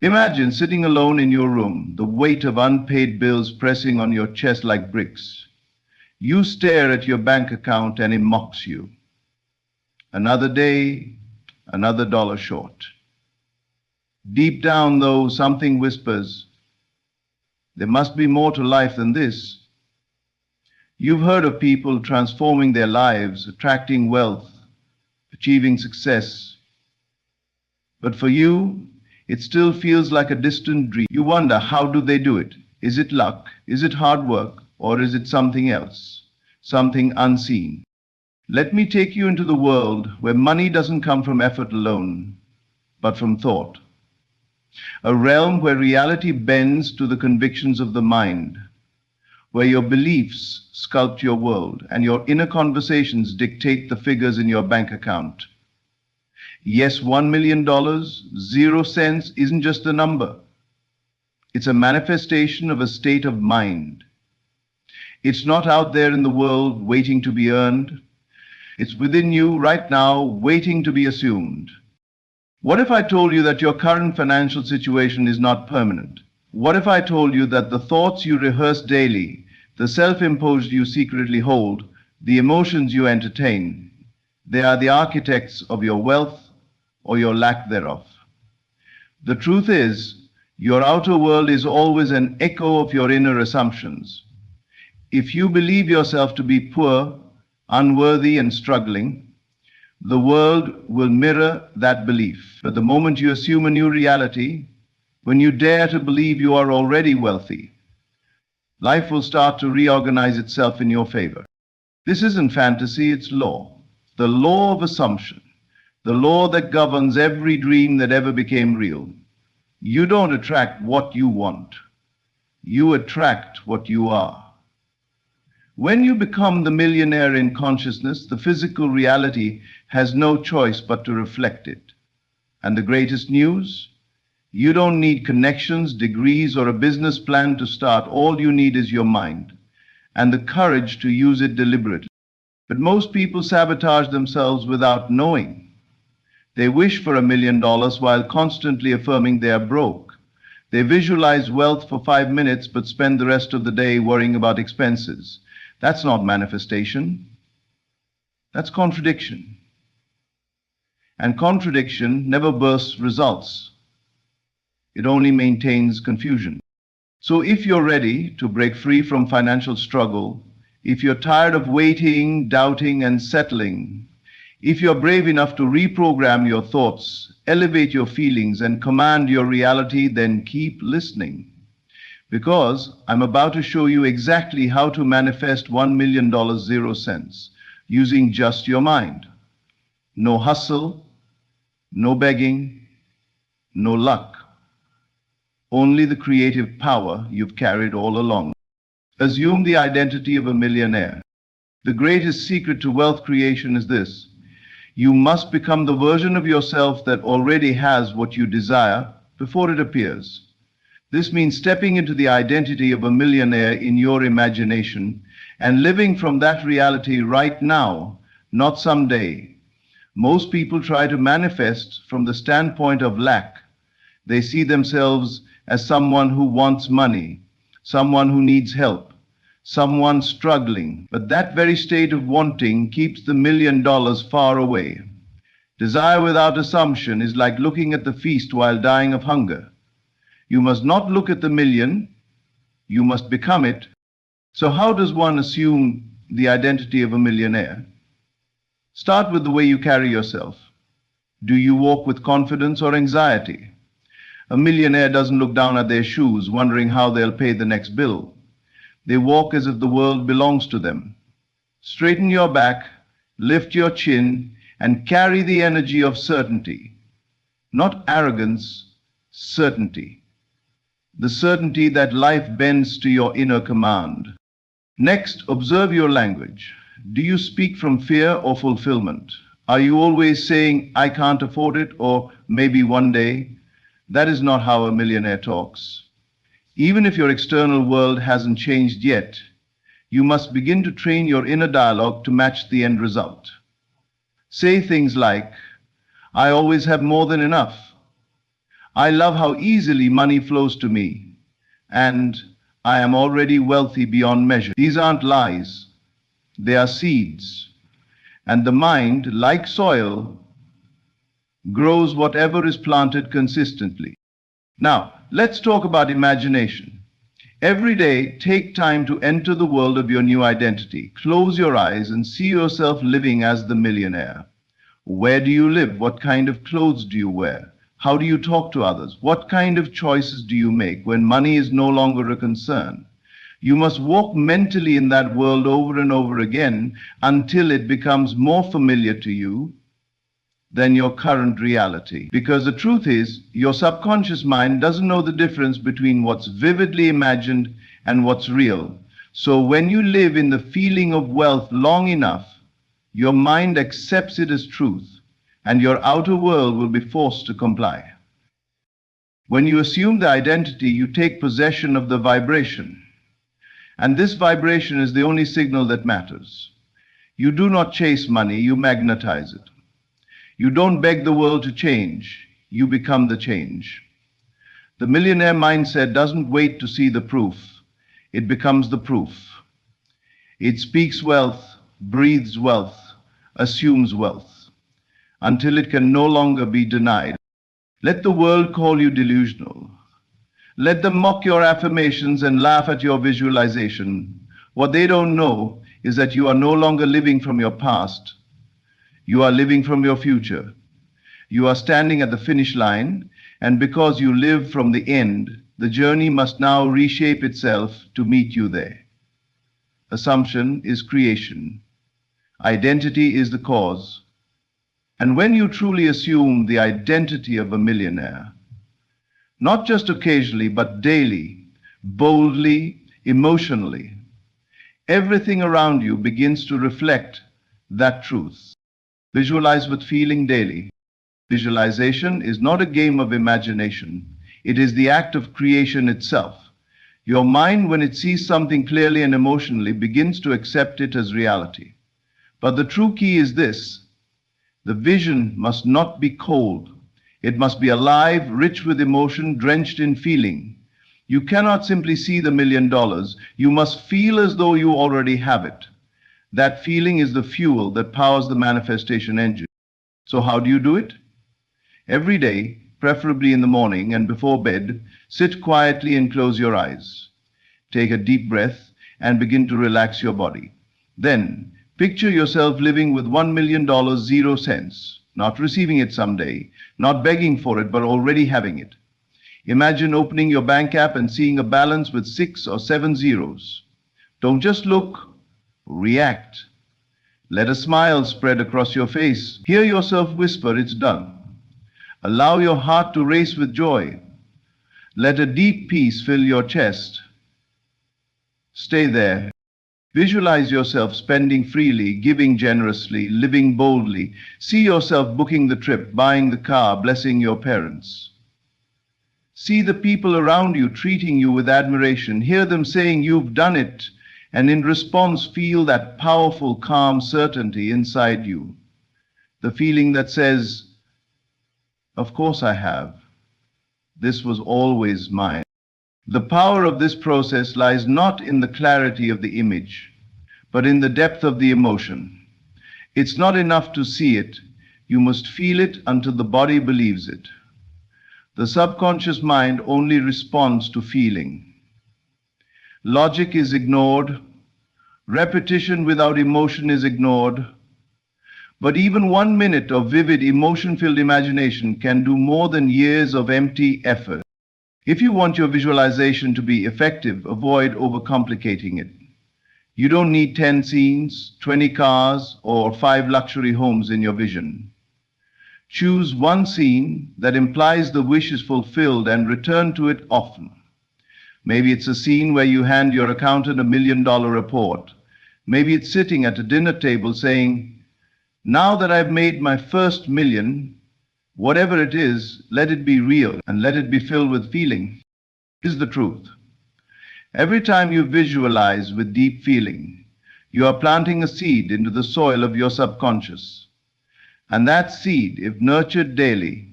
Imagine sitting alone in your room, the weight of unpaid bills pressing on your chest like bricks. You stare at your bank account and it mocks you. Another day, another dollar short. Deep down, though, something whispers, there must be more to life than this. You've heard of people transforming their lives, attracting wealth, achieving success. But for you, it still feels like a distant dream. You wonder, how do they do it? Is it luck? Is it hard work? Or is it something else? Something unseen? Let me take you into the world where money doesn't come from effort alone, but from thought. A realm where reality bends to the convictions of the mind, where your beliefs sculpt your world and your inner conversations dictate the figures in your bank account. Yes, $1 million, 0 cents isn't just a number. It's a manifestation of a state of mind. It's not out there in the world waiting to be earned. It's within you right now, waiting to be assumed. What if I told you that your current financial situation is not permanent? What if I told you that the thoughts you rehearse daily, the self-imposed you secretly hold, the emotions you entertain, they are the architects of your wealth or your lack thereof? The truth is, your outer world is always an echo of your inner assumptions. If you believe yourself to be poor, unworthy, and struggling, the world will mirror that belief. But the moment you assume a new reality, when you dare to believe you are already wealthy, life will start to reorganize itself in your favor. This isn't fantasy, it's law. The law of assumption. The law that governs every dream that ever became real. You don't attract what you want. You attract what you are. When you become the millionaire in consciousness, the physical reality has no choice but to reflect it. And the greatest news? You don't need connections, degrees, or a business plan to start. All you need is your mind and the courage to use it deliberately. But most people sabotage themselves without knowing. They wish for $1 million while constantly affirming they are broke. They visualize wealth for 5 minutes but spend the rest of the day worrying about expenses. That's not manifestation. That's contradiction. And contradiction never bursts results. It only maintains confusion. So if you're ready to break free from financial struggle, if you're tired of waiting, doubting, and settling, if you're brave enough to reprogram your thoughts, elevate your feelings, and command your reality, then keep listening. Because I'm about to show you exactly how to manifest $1 million 0 cents using just your mind. No hustle, no begging, no luck. Only the creative power you've carried all along. Assume the identity of a millionaire. The greatest secret to wealth creation is this: you must become the version of yourself that already has what you desire before it appears. This means stepping into the identity of a millionaire in your imagination and living from that reality right now, not someday. Most people try to manifest from the standpoint of lack. They see themselves as someone who wants money, someone who needs help, someone struggling. But that very state of wanting keeps the $1 million far away. Desire without assumption is like looking at the feast while dying of hunger. You must not look at the million, you must become it. So how does one assume the identity of a millionaire? Start with the way you carry yourself. Do you walk with confidence or anxiety? A millionaire doesn't look down at their shoes, wondering how they'll pay the next bill. They walk as if the world belongs to them. Straighten your back, lift your chin, and carry the energy of certainty. Not arrogance, certainty. The certainty that life bends to your inner command. Next, observe your language. Do you speak from fear or fulfillment? Are you always saying, I can't afford it, or maybe one day? That is not how a millionaire talks. Even if your external world hasn't changed yet, you must begin to train your inner dialogue to match the end result. Say things like, I always have more than enough. I love how easily money flows to me, and I am already wealthy beyond measure. These aren't lies, they are seeds. And the mind, like soil, grows whatever is planted consistently. Now, let's talk about imagination. Every day, take time to enter the world of your new identity. Close your eyes and see yourself living as the millionaire. Where do you live? What kind of clothes do you wear? How do you talk to others? What kind of choices do you make when money is no longer a concern? You must walk mentally in that world over and over again until it becomes more familiar to you than your current reality. Because the truth is, your subconscious mind doesn't know the difference between what's vividly imagined and what's real. So when you live in the feeling of wealth long enough, your mind accepts it as truth, and your outer world will be forced to comply. When you assume the identity, you take possession of the vibration. And this vibration is the only signal that matters. You do not chase money, you magnetize it. You don't beg the world to change, you become the change. The millionaire mindset doesn't wait to see the proof, it becomes the proof. It speaks wealth, breathes wealth, assumes wealth, until it can no longer be denied. Let the world call you delusional. Let them mock your affirmations and laugh at your visualization. What they don't know is that you are no longer living from your past. You are living from your future. You are standing at the finish line, and because you live from the end, the journey must now reshape itself to meet you there. Assumption is creation. Identity is the cause. And when you truly assume the identity of a millionaire, not just occasionally, but daily, boldly, emotionally, everything around you begins to reflect that truth. Visualize with feeling daily. Visualization is not a game of imagination. It is the act of creation itself. Your mind, when it sees something clearly and emotionally, begins to accept it as reality. But the true key is this: the vision must not be cold. It must be alive, rich with emotion, drenched in feeling. You cannot simply see the $1 million. You must feel as though you already have it. That feeling is the fuel that powers the manifestation engine. So how do you do it? Every day, preferably in the morning and before bed, sit quietly and close your eyes. Take a deep breath and begin to relax your body. Then, picture yourself living with $1 million, 0 cents, not receiving it someday, not begging for it, but already having it. Imagine opening your bank app and seeing a balance with 6 or 7 zeros. Don't just look, react. Let a smile spread across your face. Hear yourself whisper, "It's done." Allow your heart to race with joy. Let a deep peace fill your chest. Stay there. Visualize yourself spending freely, giving generously, living boldly. See yourself booking the trip, buying the car, blessing your parents. See the people around you treating you with admiration. Hear them saying, "You've done it." And in response, feel that powerful, calm certainty inside you. The feeling that says, "Of course I have. This was always mine." The power of this process lies not in the clarity of the image, but in the depth of the emotion. It's not enough to see it. You must feel it until the body believes it. The subconscious mind only responds to feeling. Logic is ignored. Repetition without emotion is ignored. But even 1 minute of vivid, emotion-filled imagination can do more than years of empty effort. If you want your visualization to be effective, avoid overcomplicating it. You don't need 10 scenes, 20 cars, or 5 luxury homes in your vision. Choose one scene that implies the wish is fulfilled and return to it often. Maybe it's a scene where you hand your accountant a $1 million report. Maybe it's sitting at a dinner table saying, "Now that I've made my first million, whatever it is, let it be real and let it be filled with feeling." Is the truth. Every time you visualize with deep feeling, you are planting a seed into the soil of your subconscious. And that seed, if nurtured daily,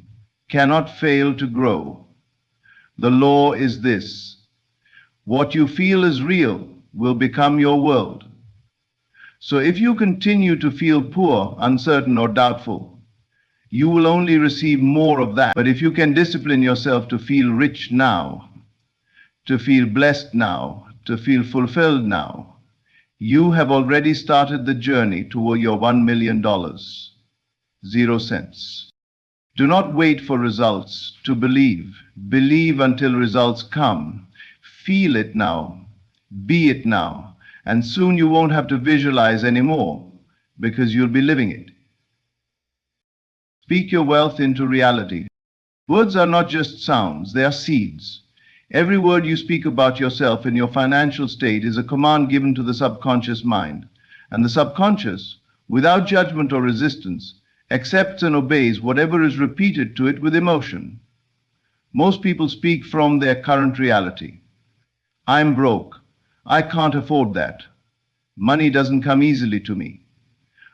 cannot fail to grow. The law is this: what you feel is real will become your world. So if you continue to feel poor, uncertain, or doubtful, you will only receive more of that. But if you can discipline yourself to feel rich now, to feel blessed now, to feel fulfilled now, you have already started the journey toward your $1 million. 0 cents. Do not wait for results to believe. Believe until results come. Feel it now. Be it now. And soon you won't have to visualize anymore because you'll be living it. Speak your wealth into reality. Words are not just sounds, they are seeds. Every word you speak about yourself and your financial state is a command given to the subconscious mind. And the subconscious, without judgment or resistance, accepts and obeys whatever is repeated to it with emotion. Most people speak from their current reality. I'm broke. I can't afford that. Money doesn't come easily to me.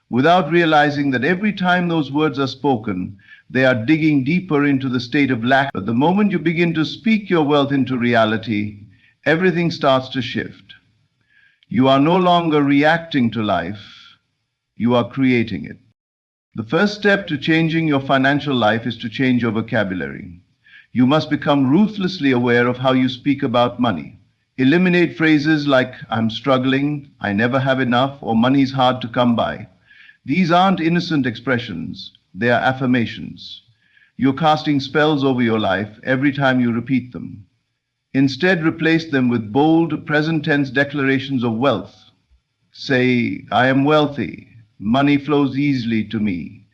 Without realizing that every time those words are spoken, they are digging deeper into the state of lack. But the moment you begin to speak your wealth into reality, everything starts to shift. You are no longer reacting to life, you are creating it. The first step to changing your financial life is to change your vocabulary. You must become ruthlessly aware of how you speak about money. Eliminate phrases like, I'm struggling, I never have enough, or money's hard to come by. These aren't innocent expressions, they are affirmations. You're casting spells over your life every time you repeat them. Instead, replace them with bold, present tense declarations of wealth. Say, I am wealthy, money flows easily to me,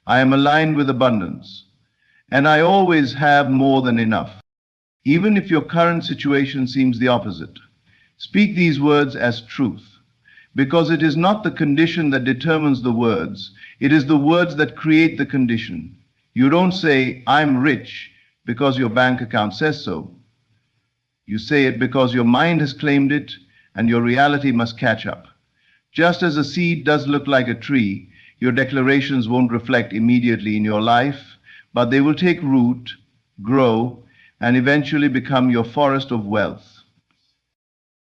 I am aligned with abundance, and I always have more than enough. Even if your current situation seems the opposite, speak these words as truth. Because it is not the condition that determines the words, it is the words that create the condition. You don't say, I'm rich, because your bank account says so. You say it because your mind has claimed it, and your reality must catch up. Just as a seed does look like a tree, your declarations won't reflect immediately in your life, but they will take root, grow, and eventually become your forest of wealth.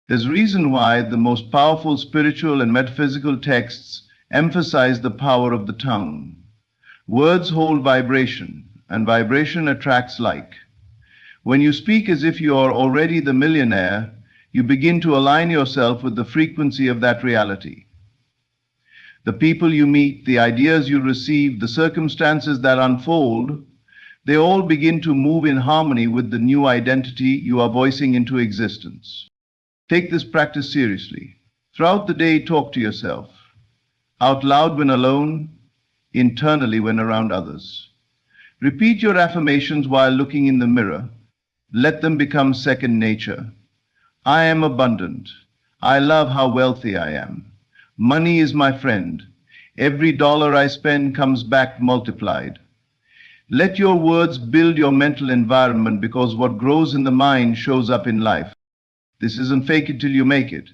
There's a reason why the most powerful spiritual and metaphysical texts emphasize the power of the tongue. Words hold vibration, and vibration attracts like. When you speak as if you are already the millionaire, you begin to align yourself with the frequency of that reality. The people you meet, the ideas you receive, the circumstances that unfold, they all begin to move in harmony with the new identity you are voicing into existence. Take this practice seriously. Throughout the day, talk to yourself. Out loud when alone, internally when around others. Repeat your affirmations while looking in the mirror. Let them become second nature. I am abundant. I love how wealthy I am. Money is my friend. Every dollar I spend comes back multiplied. Let your words build your mental environment, because what grows in the mind shows up in life. This isn't fake it till you make it.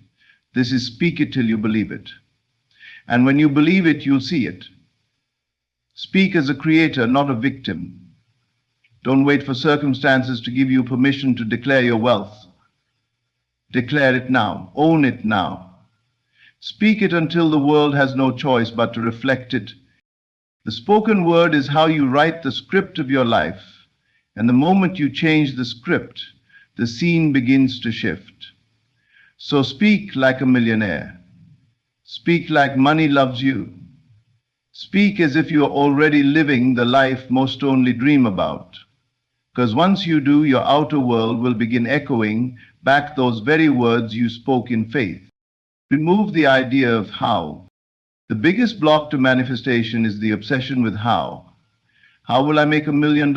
This is speak it till you believe it. And when you believe it, you'll see it. Speak as a creator, not a victim. Don't wait for circumstances to give you permission to declare your wealth. Declare it now. Own it now. Speak it until the world has no choice but to reflect it. The spoken word is how you write the script of your life. And the moment you change the script, the scene begins to shift. So speak like a millionaire. Speak like money loves you. Speak as if you are already living the life most only dream about. Because once you do, your outer world will begin echoing back those very words you spoke in faith. Remove the idea of how. The biggest block to manifestation is the obsession with how. How will I make $1 million?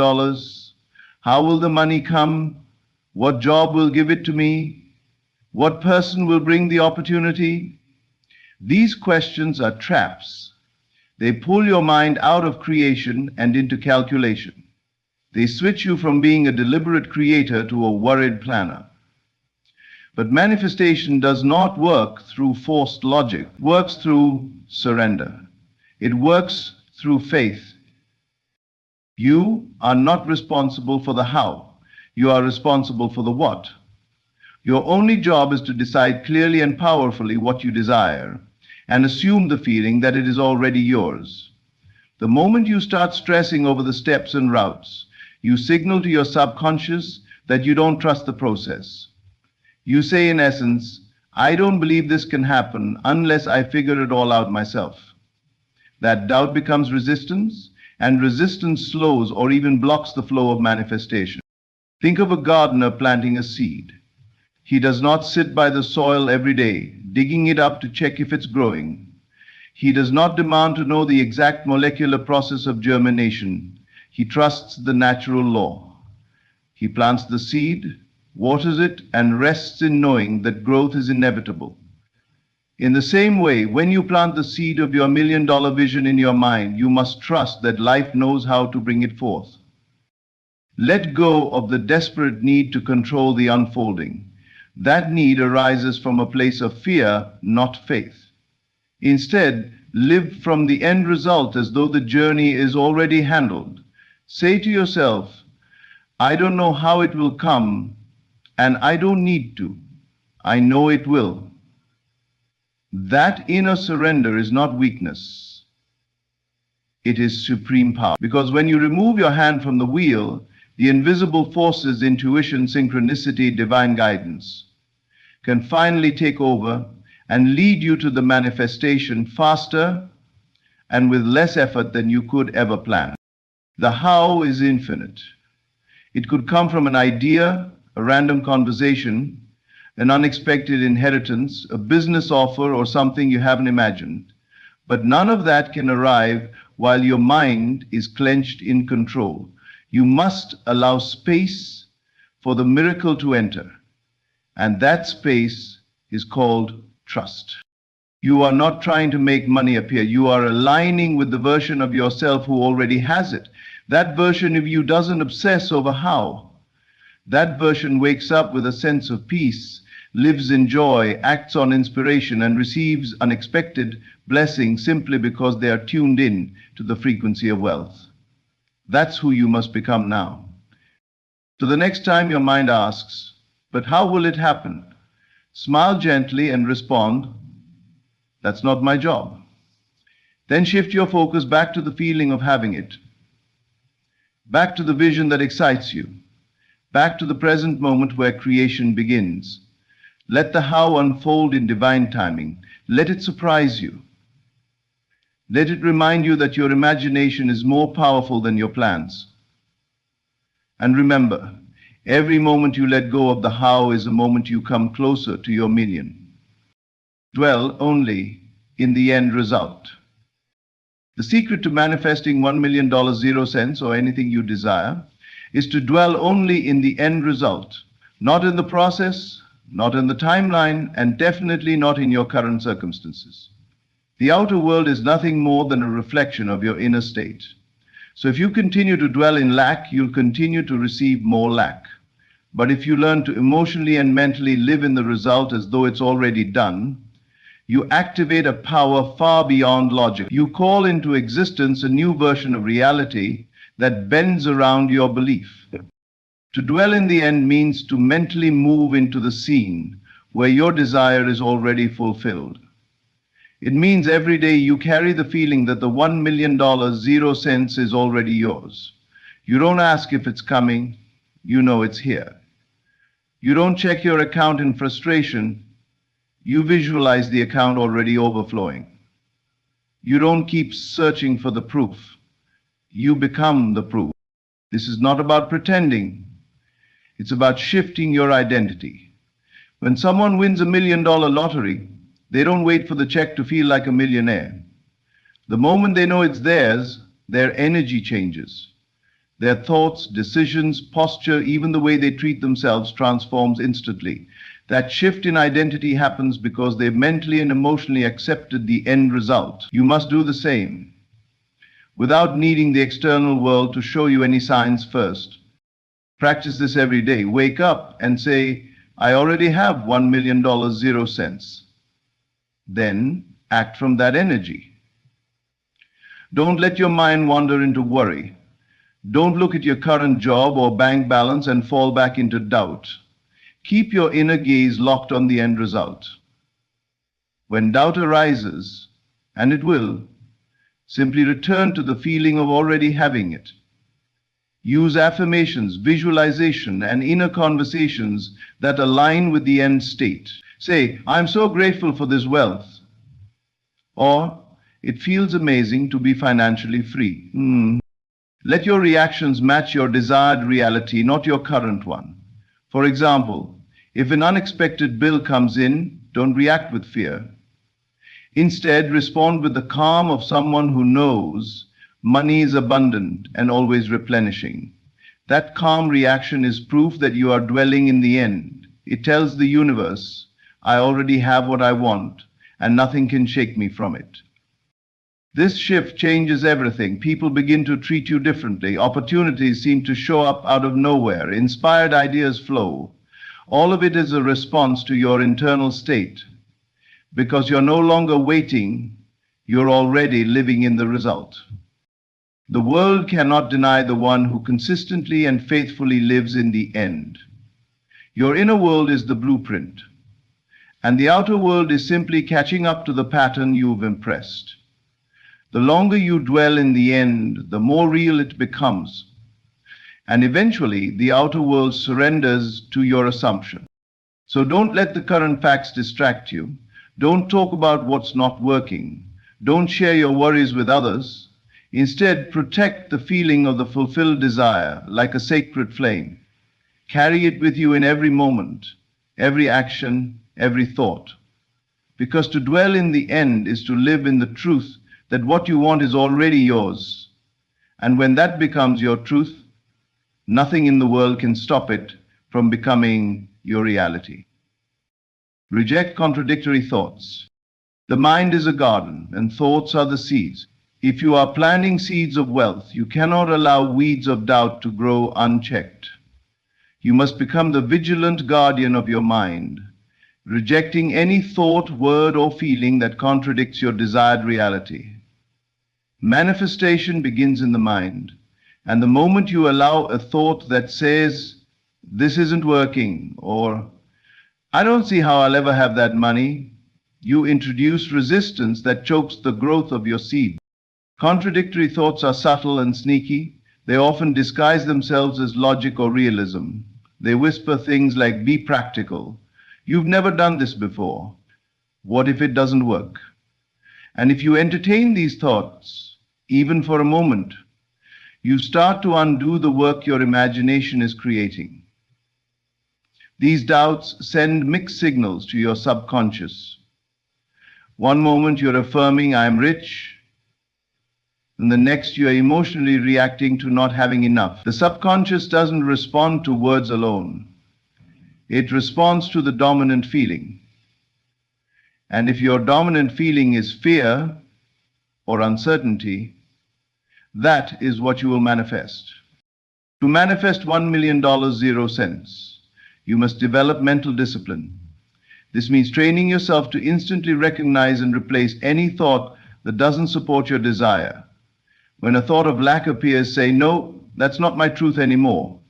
How will the money come? What job will give it to me? What person will bring the opportunity? These questions are traps. They pull your mind out of creation and into calculation. They switch you from being a deliberate creator to a worried planner. But manifestation does not work through forced logic. It works through surrender. It works through faith. You are not responsible for the how. You are responsible for the what. Your only job is to decide clearly and powerfully what you desire and assume the feeling that it is already yours. The moment you start stressing over the steps and routes, you signal to your subconscious that you don't trust the process. You say, in essence, I don't believe this can happen unless I figure it all out myself. That doubt becomes resistance, and resistance slows or even blocks the flow of manifestation. Think of a gardener planting a seed. He does not sit by the soil every day, digging it up to check if it's growing. He does not demand to know the exact molecular process of germination. He trusts the natural law. He plants the seed, waters it, and rests in knowing that growth is inevitable. In the same way, when you plant the seed of your million-dollar vision in your mind, you must trust that life knows how to bring it forth. Let go of the desperate need to control the unfolding. That need arises from a place of fear, not faith. Instead, live from the end result as though the journey is already handled. Say to yourself, I don't know how it will come, and I don't need to. I know it will. That inner surrender is not weakness. It is supreme power. Because when you remove your hand from the wheel, the invisible forces, intuition, synchronicity, divine guidance, can finally take over and lead you to the manifestation faster and with less effort than you could ever plan. The how is infinite. It could come from an idea, a random conversation, an unexpected inheritance, a business offer, or something you haven't imagined. But none of that can arrive while your mind is clenched in control. You must allow space for the miracle to enter. And that space is called trust. You are not trying to make money appear. You are aligning with the version of yourself who already has it. That version of you doesn't obsess over how. That version wakes up with a sense of peace, lives in joy, acts on inspiration, and receives unexpected blessings simply because they are tuned in to the frequency of wealth. That's who you must become now. So the next time your mind asks, but how will it happen? Smile gently and respond, that's not my job. Then shift your focus back to the feeling of having it, back to the vision that excites you, back to the present moment where creation begins. Let the how unfold in divine timing. Let it surprise you. Let it remind you that your imagination is more powerful than your plans. And remember, every moment you let go of the how is a moment you come closer to your million. Dwell only in the end result. The secret to manifesting $1 million 0 cents or anything you desire is to dwell only in the end result, not in the process, not in the timeline, and definitely not in your current circumstances. The outer world is nothing more than a reflection of your inner state. So if you continue to dwell in lack, you'll continue to receive more lack. But if you learn to emotionally and mentally live in the result as though it's already done, you activate a power far beyond logic. You call into existence a new version of reality that bends around your belief. To dwell in the end means to mentally move into the scene where your desire is already fulfilled. It means every day you carry the feeling that the $1 million 0 cents is already yours. You don't ask if it's coming, you know it's here. You don't check your account in frustration, you visualize the account already overflowing. You don't keep searching for the proof, you become the proof. This is not about pretending, it's about shifting your identity. When someone wins a $1 million lottery, they don't wait for the check to feel like a millionaire. The moment they know it's theirs, their energy changes. Their thoughts, decisions, posture, even the way they treat themselves transforms instantly. That shift in identity happens because they've mentally and emotionally accepted the end result. You must do the same, without needing the external world to show you any signs first. Practice this every day. Wake up and say, I already have $1 million 0 cents. Then act from that energy. Don't let your mind wander into worry. Don't look at your current job or bank balance and fall back into doubt. Keep your inner gaze locked on the end result. When doubt arises, and it will, simply return to the feeling of already having it. Use affirmations, visualization, and inner conversations that align with the end state. Say, I'm so grateful for this wealth. Or, it feels amazing to be financially free. Let your reactions match your desired reality, not your current one. For example, if an unexpected bill comes in, don't react with fear. Instead, respond with the calm of someone who knows money is abundant and always replenishing. That calm reaction is proof that you are dwelling in the end. It tells the universe, I already have what I want, and nothing can shake me from it. This shift changes everything. People begin to treat you differently. Opportunities seem to show up out of nowhere. Inspired ideas flow. All of it is a response to your internal state. Because you're no longer waiting, you're already living in the result. The world cannot deny the one who consistently and faithfully lives in the end. Your inner world is the blueprint, and the outer world is simply catching up to the pattern you've impressed. The longer you dwell in the end, the more real it becomes, and eventually the outer world surrenders to your assumption. So don't let the current facts distract you. Don't talk about what's not working. Don't share your worries with others. Instead, protect the feeling of the fulfilled desire like a sacred flame. Carry it with you in every moment, every action, every thought. Because to dwell in the end is to live in the truth that what you want is already yours. And when that becomes your truth, nothing in the world can stop it from becoming your reality. Reject contradictory thoughts. The mind is a garden, and thoughts are the seeds. If you are planting seeds of wealth, you cannot allow weeds of doubt to grow unchecked. You must become the vigilant guardian of your mind, rejecting any thought, word, or feeling that contradicts your desired reality. Manifestation begins in the mind, and the moment you allow a thought that says, this isn't working, or I don't see how I'll ever have that money, you introduce resistance that chokes the growth of your seed. Contradictory thoughts are subtle and sneaky. They often disguise themselves as logic or realism. They whisper things like, be practical. You've never done this before. What if it doesn't work? And if you entertain these thoughts, even for a moment, you start to undo the work your imagination is creating. These doubts send mixed signals to your subconscious. One moment you're affirming, I'm rich, and the next you are emotionally reacting to not having enough. The subconscious doesn't respond to words alone. It responds to the dominant feeling. And if your dominant feeling is fear or uncertainty, that is what you will manifest. To manifest $1 million 0 cents, you must develop mental discipline. This means training yourself to instantly recognize and replace any thought that doesn't support your desire. When a thought of lack appears, say, no, that's not my truth anymore.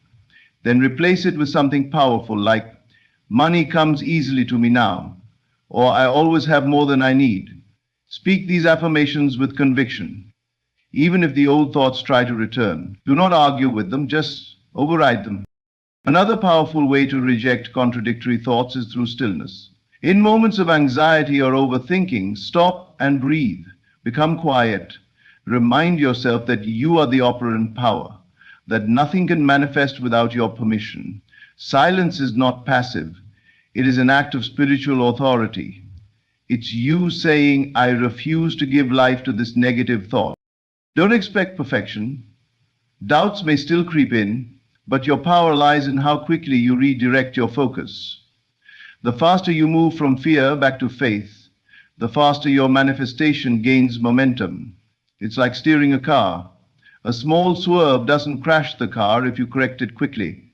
Then replace it with something powerful like, money comes easily to me now, or I always have more than I need. Speak these affirmations with conviction, even if the old thoughts try to return. Do not argue with them, just override them. Another powerful way to reject contradictory thoughts is through stillness. In moments of anxiety or overthinking, stop and breathe. Become quiet. Remind yourself that you are the operant power, that nothing can manifest without your permission. Silence is not passive. It is an act of spiritual authority. It's you saying, I refuse to give life to this negative thought. Don't expect perfection. Doubts may still creep in, but your power lies in how quickly you redirect your focus. The faster you move from fear back to faith, the faster your manifestation gains momentum. It's like steering a car. A small swerve doesn't crash the car if you correct it quickly.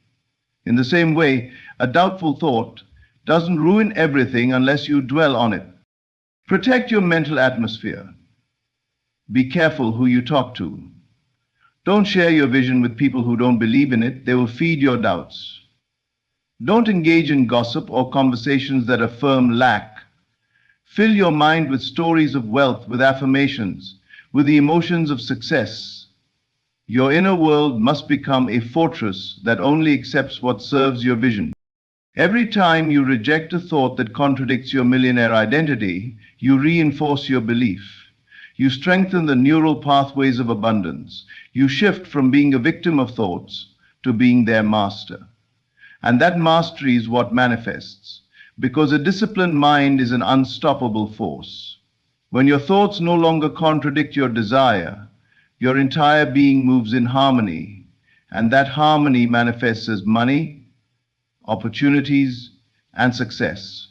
In the same way, a doubtful thought doesn't ruin everything unless you dwell on it. Protect your mental atmosphere. Be careful who you talk to. Don't share your vision with people who don't believe in it. They will feed your doubts. Don't engage in gossip or conversations that affirm lack. Fill your mind with stories of wealth, with affirmations, with the emotions of success. Your inner world must become a fortress that only accepts what serves your vision. Every time you reject a thought that contradicts your millionaire identity, you reinforce your belief. You strengthen the neural pathways of abundance. You shift from being a victim of thoughts to being their master. And that mastery is what manifests, because a disciplined mind is an unstoppable force. When your thoughts no longer contradict your desire, your entire being moves in harmony, and that harmony manifests as money, opportunities, and success.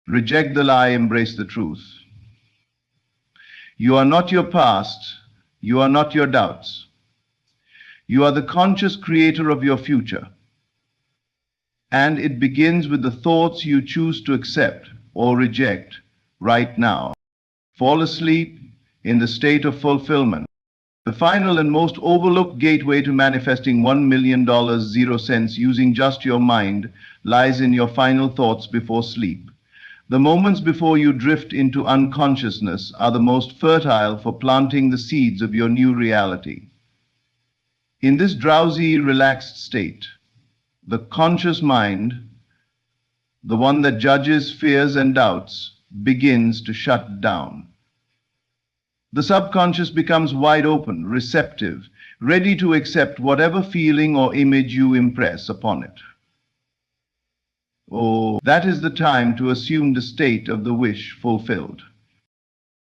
Reject the lie, embrace the truth. You are not your past, you are not your doubts. You are the conscious creator of your future. And it begins with the thoughts you choose to accept or reject right now. Fall asleep in the state of fulfillment. The final and most overlooked gateway to manifesting $1 million 0 cents using just your mind lies in your final thoughts before sleep. The moments before you drift into unconsciousness are the most fertile for planting the seeds of your new reality. In this drowsy, relaxed state, the conscious mind, the one that judges, fears, and doubts, begins to shut down. The subconscious becomes wide open, receptive, ready to accept whatever feeling or image you impress upon it. Oh, that is the time to assume the state of the wish fulfilled.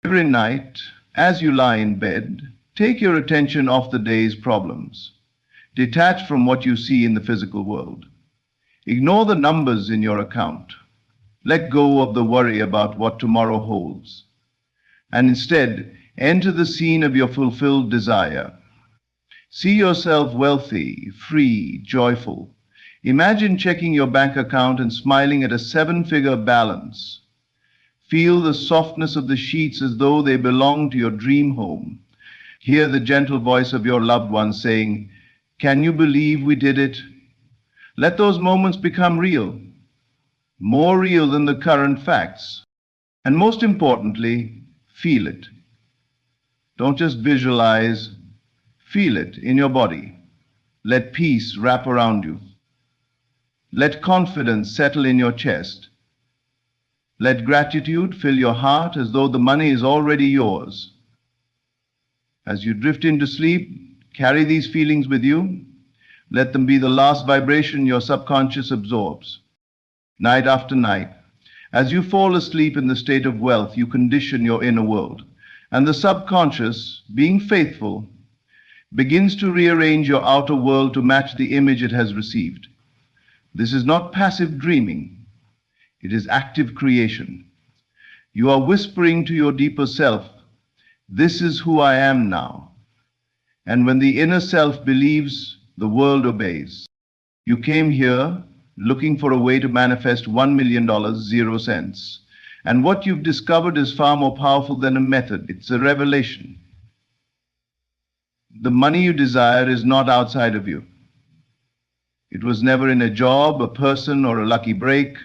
Every night, as you lie in bed, take your attention off the day's problems. Detach from what you see in the physical world. Ignore the numbers in your account. Let go of the worry about what tomorrow holds. And instead, enter the scene of your fulfilled desire. See yourself wealthy, free, joyful. Imagine checking your bank account and smiling at a 7-figure balance. Feel the softness of the sheets as though they belong to your dream home. Hear the gentle voice of your loved one saying, "Can you believe we did it?" Let those moments become real, more real than the current facts. And most importantly, feel it. Don't just visualize, feel it in your body. Let peace wrap around you. Let confidence settle in your chest. Let gratitude fill your heart as though the money is already yours. As you drift into sleep, carry these feelings with you. Let them be the last vibration your subconscious absorbs. Night after night, as you fall asleep in the state of wealth, you condition your inner world. And the subconscious, being faithful, begins to rearrange your outer world to match the image it has received. This is not passive dreaming. It is active creation. You are whispering to your deeper self, "This is who I am now." And when the inner self believes, the world obeys. You came here looking for a way to manifest $1 million 0 cents. And what you've discovered is far more powerful than a method. It's a revelation. The money you desire is not outside of you. It was never in a job, a person, or a lucky break.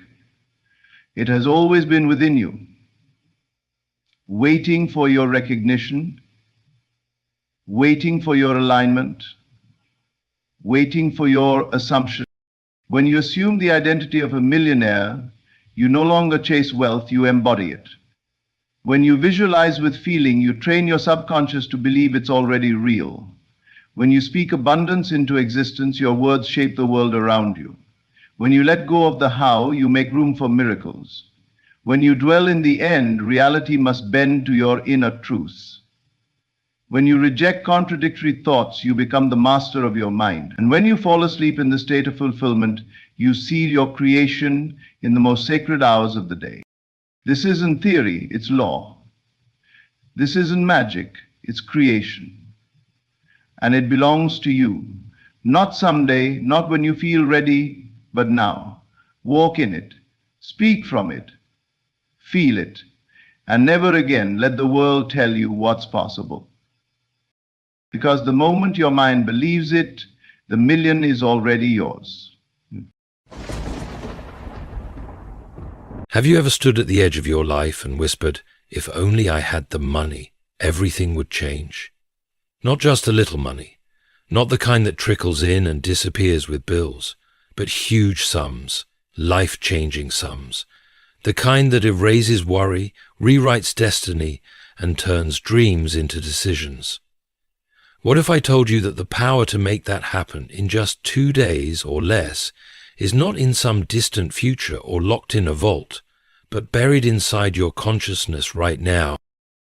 It has always been within you, waiting for your recognition, waiting for your alignment, waiting for your assumption. When you assume the identity of a millionaire, you no longer chase wealth, you embody it. When you visualize with feeling, you train your subconscious to believe it's already real. When you speak abundance into existence, your words shape the world around you. When you let go of the how, you make room for miracles. When you dwell in the end, reality must bend to your inner truths. When you reject contradictory thoughts, you become the master of your mind. And when you fall asleep in the state of fulfillment, you seal your creation in the most sacred hours of the day. This isn't theory, it's law. This isn't magic, it's creation. And it belongs to you. Not someday, not when you feel ready, but now. Walk in it, speak from it, feel it, and never again let the world tell you what's possible. because the moment your mind believes it, the million is already yours. Have you ever stood at the edge of your life and whispered, "If only I had the money, everything would change"? Not just a little money, not the kind that trickles in and disappears with bills, but huge sums, life-changing sums, the kind that erases worry, rewrites destiny, and turns dreams into decisions. What if I told you that the power to make that happen in just 2 days or less is not in some distant future or locked in a vault, but buried inside your consciousness right now?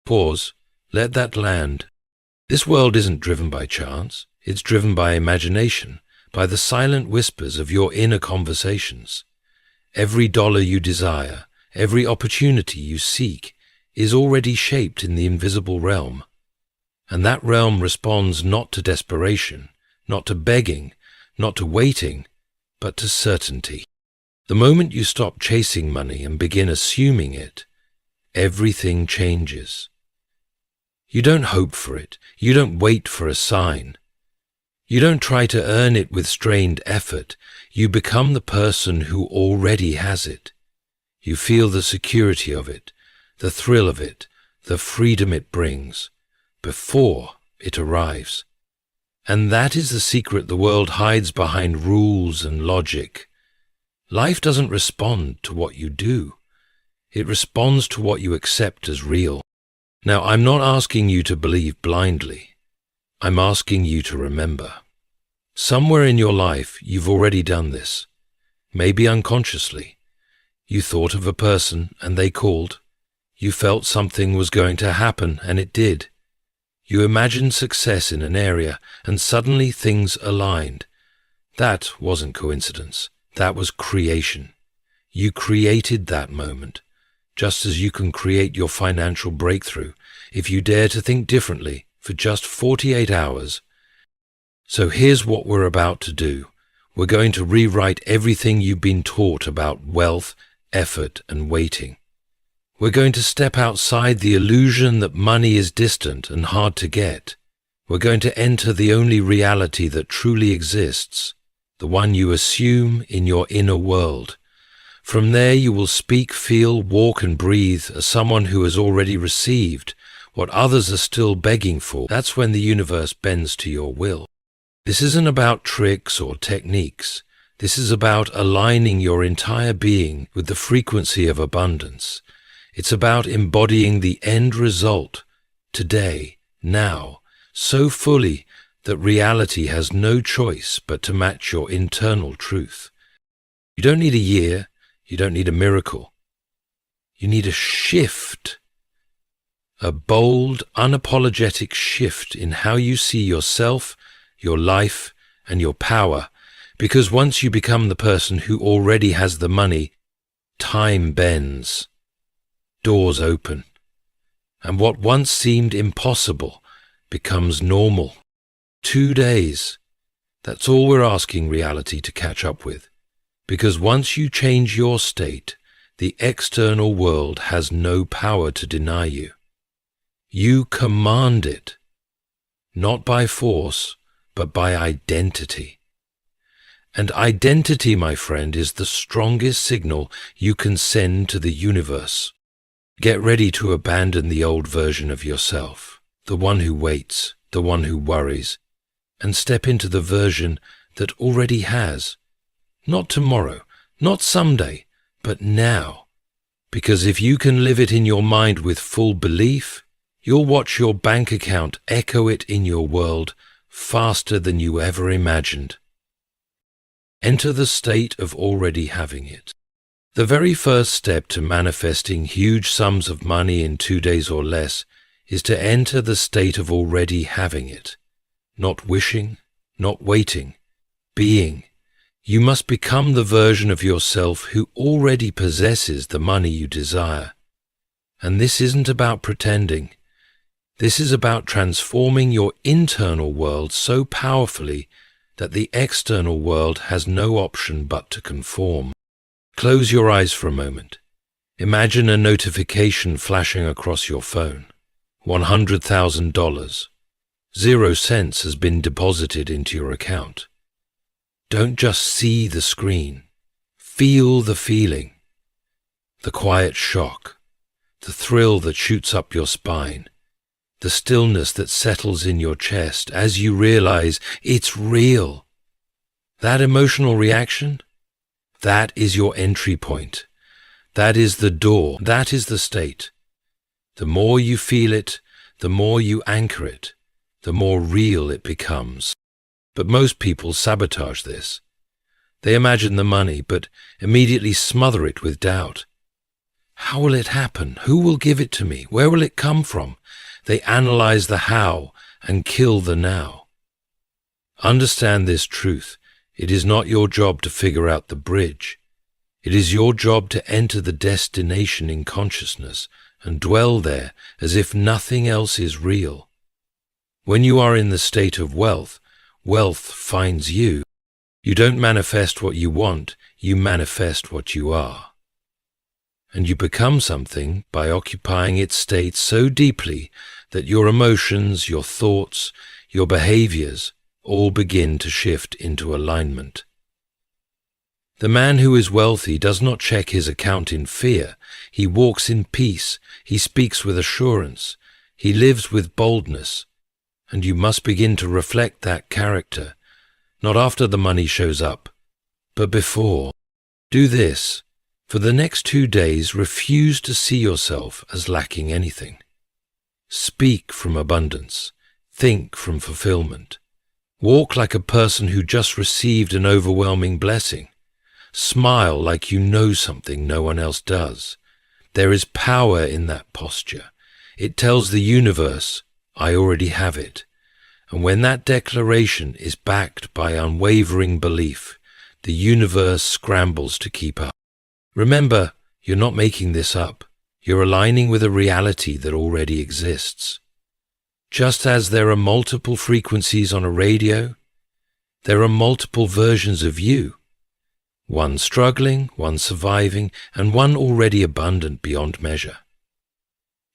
Pause, let that land. This world isn't driven by chance, it's driven by imagination, by the silent whispers of your inner conversations. Every dollar you desire, every opportunity you seek, is already shaped in the invisible realm. And that realm responds not to desperation, not to begging, not to waiting, but to certainty. The moment you stop chasing money and begin assuming it, everything changes. You don't hope for it. You don't wait for a sign. You don't try to earn it with strained effort. You become the person who already has it. You feel the security of it, the thrill of it, the freedom it brings, before it arrives. And that is the secret the world hides behind rules and logic. Life doesn't respond to what you do. It responds to what you accept as real. Now, I'm not asking you to believe blindly. I'm asking you to remember. Somewhere in your life, you've already done this, maybe unconsciously. You thought of a person and they called. You felt something was going to happen and it did. You imagined success in an area and suddenly things aligned. That wasn't coincidence. That was creation. You created that moment, just as you can create your financial breakthrough if you dare to think differently for just 48 hours. So here's what we're about to do. We're going to rewrite everything you've been taught about wealth, effort, and waiting. We're going to step outside the illusion that money is distant and hard to get. We're going to enter the only reality that truly exists, the one you assume in your inner world. From there you will speak, feel, walk and breathe as someone who has already received what others are still begging for. That's when the universe bends to your will. This isn't about tricks or techniques. This is about aligning your entire being with the frequency of abundance. It's about embodying the end result, today, now, so fully that reality has no choice but to match your internal truth. You don't need a year. You don't need a miracle. You need a shift, a bold, unapologetic shift in how you see yourself, your life, and your power, because once you become the person who already has the money, time bends, doors open, and what once seemed impossible becomes normal. 2 days, that's all we're asking reality to catch up with. Because once you change your state, the external world has no power to deny you. You command it, not by force, but by identity. And identity, my friend, is the strongest signal you can send to the universe. Get ready to abandon the old version of yourself, the one who waits, the one who worries, and step into the version that already has. Not tomorrow, not someday, but now. Because if you can live it in your mind with full belief, you'll watch your bank account echo it in your world faster than you ever imagined. Enter the state of already having it. The very first step to manifesting huge sums of money in 2 days or less is to enter the state of already having it. Not wishing, not waiting, being. You must become the version of yourself who already possesses the money you desire. And this isn't about pretending. This is about transforming your internal world so powerfully that the external world has no option but to conform. Close your eyes for a moment. Imagine a notification flashing across your phone. $100,000. 0 cents has been deposited into your account. Don't just see the screen. Feel the feeling, the quiet shock, the thrill that shoots up your spine, the stillness that settles in your chest as you realize it's real. That emotional reaction, that is your entry point. That is the door. That is the state. The more you feel it, the more you anchor it, the more real it becomes. But most people sabotage this. They imagine the money, but immediately smother it with doubt. How will it happen? Who will give it to me? Where will it come from? They analyze the how and kill the now. Understand this truth. It is not your job to figure out the bridge. It is your job to enter the destination in consciousness and dwell there as if nothing else is real. When you are in the state of wealth, wealth finds you. You don't manifest what you want, you manifest what you are. And you become something by occupying its state so deeply that your emotions, your thoughts, your behaviors all begin to shift into alignment. The man who is wealthy does not check his account in fear. He walks in peace. He speaks with assurance. He lives with boldness. And you must begin to reflect that character, not after the money shows up, but before. Do this. For the next 2 days, refuse to see yourself as lacking anything. Speak from abundance. Think from fulfillment. Walk like a person who just received an overwhelming blessing. Smile like you know something no one else does. There is power in that posture. It tells the universe, I already have it. And when that declaration is backed by unwavering belief, the universe scrambles to keep up. Remember, you're not making this up. You're aligning with a reality that already exists. Just as there are multiple frequencies on a radio, there are multiple versions of you. One struggling, one surviving, and one already abundant beyond measure.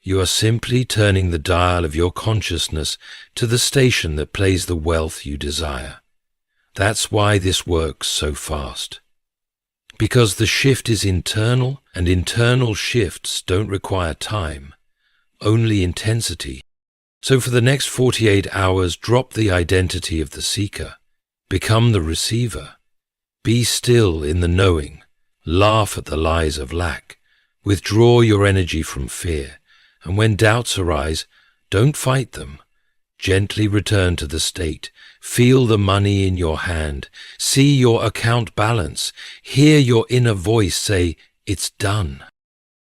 You are simply turning the dial of your consciousness to the station that plays the wealth you desire. That's why this works so fast. Because the shift is internal, and internal shifts don't require time, only intensity. So for the next 48 hours, drop the identity of the seeker. Become the receiver. Be still in the knowing. Laugh at the lies of lack. Withdraw your energy from fear. And when doubts arise, don't fight them. Gently return to the state. Feel the money in your hand. See your account balance. Hear your inner voice say, it's done.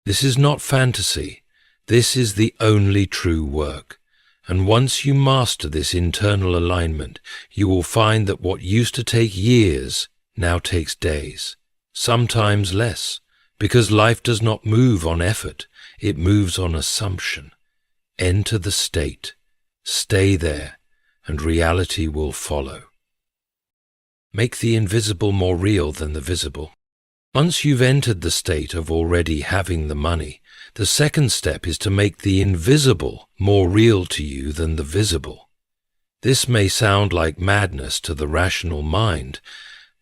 This is not fantasy. This is the only true work. And once you master this internal alignment, you will find that what used to take years now takes days, sometimes less, because life does not move on effort, it moves on assumption. Enter the state, stay there, and reality will follow. Make the invisible more real than the visible. Once you've entered the state of already having the money, the second step is to make the invisible more real to you than the visible. This may sound like madness to the rational mind,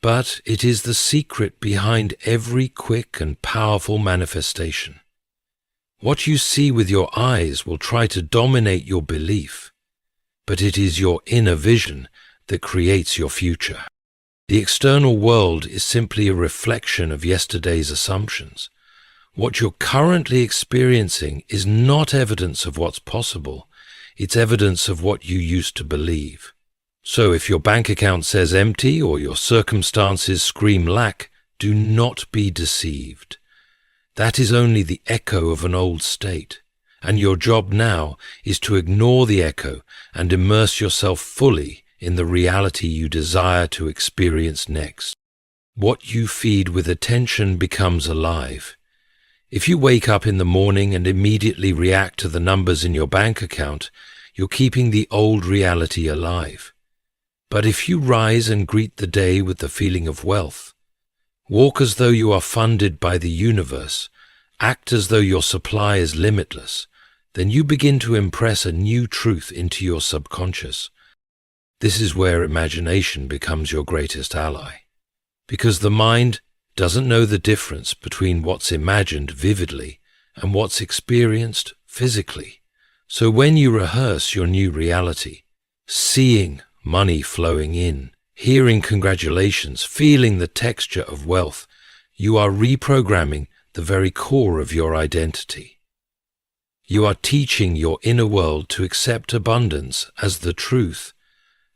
but it is the secret behind every quick and powerful manifestation. What you see with your eyes will try to dominate your belief, but it is your inner vision that creates your future. The external world is simply a reflection of yesterday's assumptions. What you're currently experiencing is not evidence of what's possible, it's evidence of what you used to believe. So if your bank account says empty or your circumstances scream lack, do not be deceived. That is only the echo of an old state, and your job now is to ignore the echo and immerse yourself fully in the reality you desire to experience next. What you feed with attention becomes alive. If you wake up in the morning and immediately react to the numbers in your bank account, you're keeping the old reality alive. But if you rise and greet the day with the feeling of wealth, walk as though you are funded by the universe, act as though your supply is limitless, then you begin to impress a new truth into your subconscious. This is where imagination becomes your greatest ally, because the mind doesn't know the difference between what's imagined vividly and what's experienced physically. So when you rehearse your new reality, seeing money flowing in, hearing congratulations, feeling the texture of wealth, you are reprogramming the very core of your identity. You are teaching your inner world to accept abundance as the truth,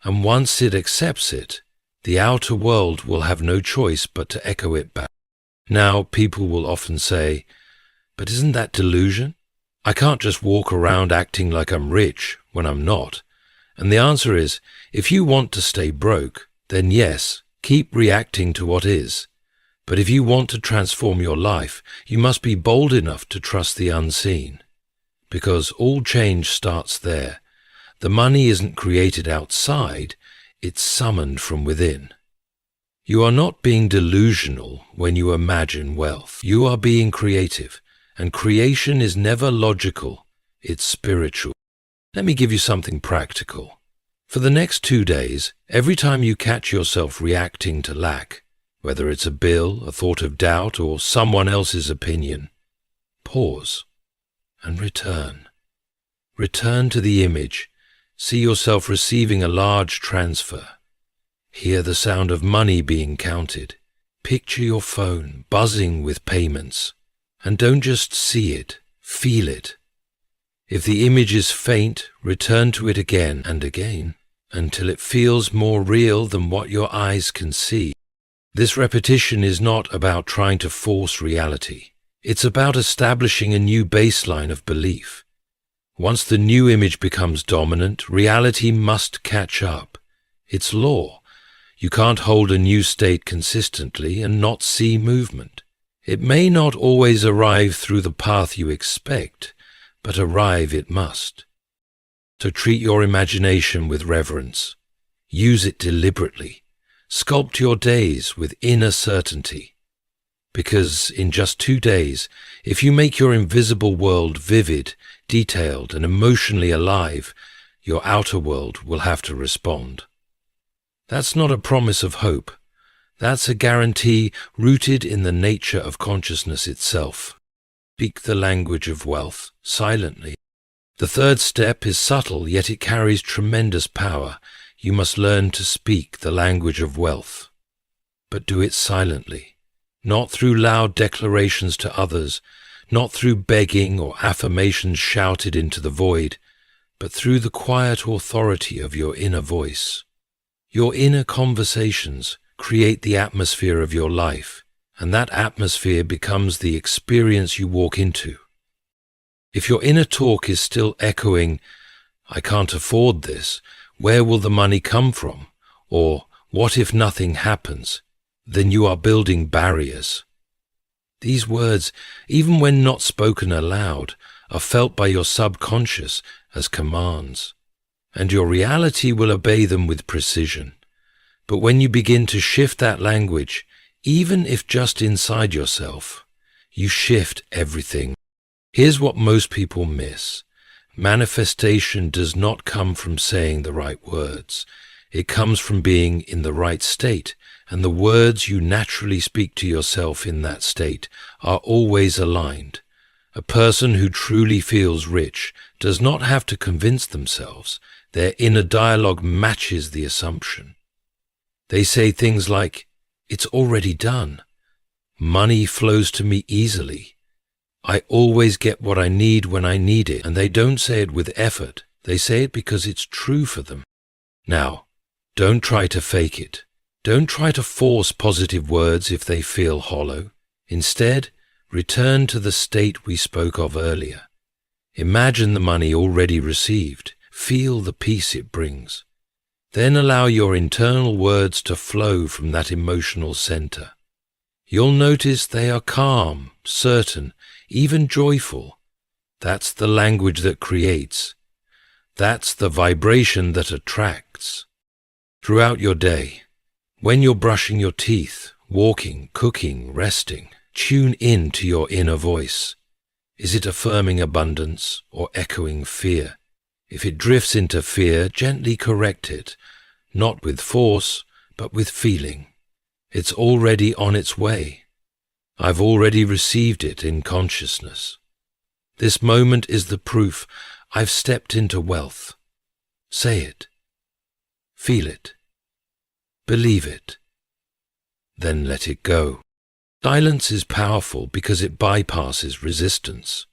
and once it accepts it, the outer world will have no choice but to echo it back. Now, people will often say, "But isn't that delusion? I can't just walk around acting like I'm rich when I'm not." And the answer is, if you want to stay broke, then yes, keep reacting to what is. But if you want to transform your life, you must be bold enough to trust the unseen. Because all change starts there. The money isn't created outside, it's summoned from within. You are not being delusional when you imagine wealth. You are being creative, and creation is never logical, it's spiritual. Let me give you something practical. For the next 2 days, every time you catch yourself reacting to lack, whether it's a bill, a thought of doubt, or someone else's opinion, pause and return. Return to the image. See yourself receiving a large transfer. Hear the sound of money being counted. Picture your phone buzzing with payments. And don't just see it, feel it. If the image is faint, return to it again and again, until it feels more real than what your eyes can see. This repetition is not about trying to force reality. It's about establishing a new baseline of belief. Once the new image becomes dominant, reality must catch up. It's law. You can't hold a new state consistently and not see movement. It may not always arrive through the path you expect, but arrive it must. So treat your imagination with reverence. Use it deliberately. Sculpt your days with inner certainty. Because in just 2 days, if you make your invisible world vivid, detailed, and emotionally alive, your outer world will have to respond. That's not a promise of hope. That's a guarantee rooted in the nature of consciousness itself. Speak the language of wealth silently. The third step is subtle, yet it carries tremendous power. You must learn to speak the language of wealth. But do it silently, not through loud declarations to others, not through begging or affirmations shouted into the void, but through the quiet authority of your inner voice. Your inner conversations create the atmosphere of your life, and that atmosphere becomes the experience you walk into. If your inner talk is still echoing, "I can't afford this," "Where will the money come from?" or "What if nothing happens?" then you are building barriers. These words, even when not spoken aloud, are felt by your subconscious as commands, and your reality will obey them with precision. But when you begin to shift that language, even if just inside yourself, you shift everything. Here's what most people miss. Manifestation does not come from saying the right words. It comes from being in the right state, and the words you naturally speak to yourself in that state are always aligned. A person who truly feels rich does not have to convince themselves. Their inner dialogue matches the assumption. They say things like, "It's already done. Money flows to me easily. I always get what I need when I need it," and they don't say it with effort. They say it because it's true for them. Now, don't try to fake it. Don't try to force positive words if they feel hollow. Instead, return to the state we spoke of earlier. Imagine the money already received. Feel the peace it brings. Then allow your internal words to flow from that emotional center. You'll notice they are calm, certain, even joyful. That's the language that creates. That's the vibration that attracts. Throughout your day, when you're brushing your teeth, walking, cooking, resting, tune in to your inner voice. Is it affirming abundance or echoing fear? If it drifts into fear, gently correct it, not with force, but with feeling. It's already on its way. I've already received it in consciousness. This moment is the proof I've stepped into wealth. Say it. Feel it. Believe it. Then let it go. Silence is powerful because it bypasses resistance.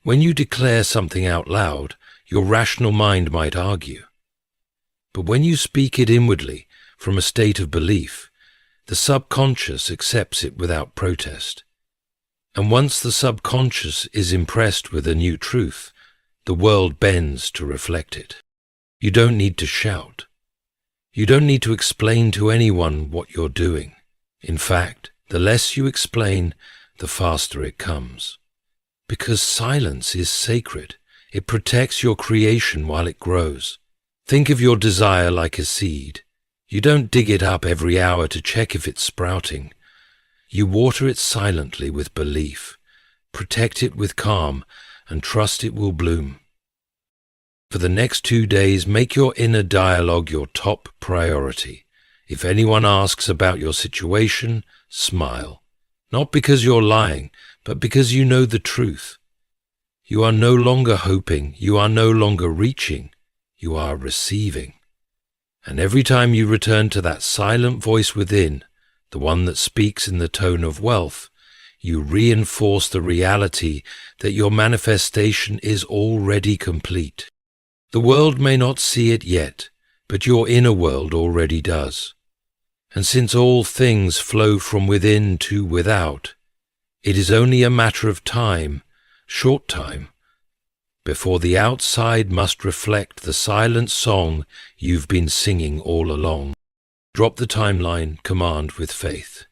When you declare something out loud, your rational mind might argue. But when you speak it inwardly, from a state of belief, the subconscious accepts it without protest. And once the subconscious is impressed with a new truth, the world bends to reflect it. You don't need to shout. You don't need to explain to anyone what you're doing. In fact, the less you explain, the faster it comes. Because silence is sacred. It protects your creation while it grows. Think of your desire like a seed. You don't dig it up every hour to check if it's sprouting. You water it silently with belief, protect it with calm, and trust it will bloom. For the next 2 days, make your inner dialogue your top priority. If anyone asks about your situation, smile. Not because you're lying, but because you know the truth. You are no longer hoping, you are no longer reaching, you are receiving. And every time you return to that silent voice within, the one that speaks in the tone of wealth, you reinforce the reality that your manifestation is already complete. The world may not see it yet, but your inner world already does. And since all things flow from within to without, it is only a matter of time, short time, before the outside must reflect the silent song you've been singing all along. Drop the timeline command with faith.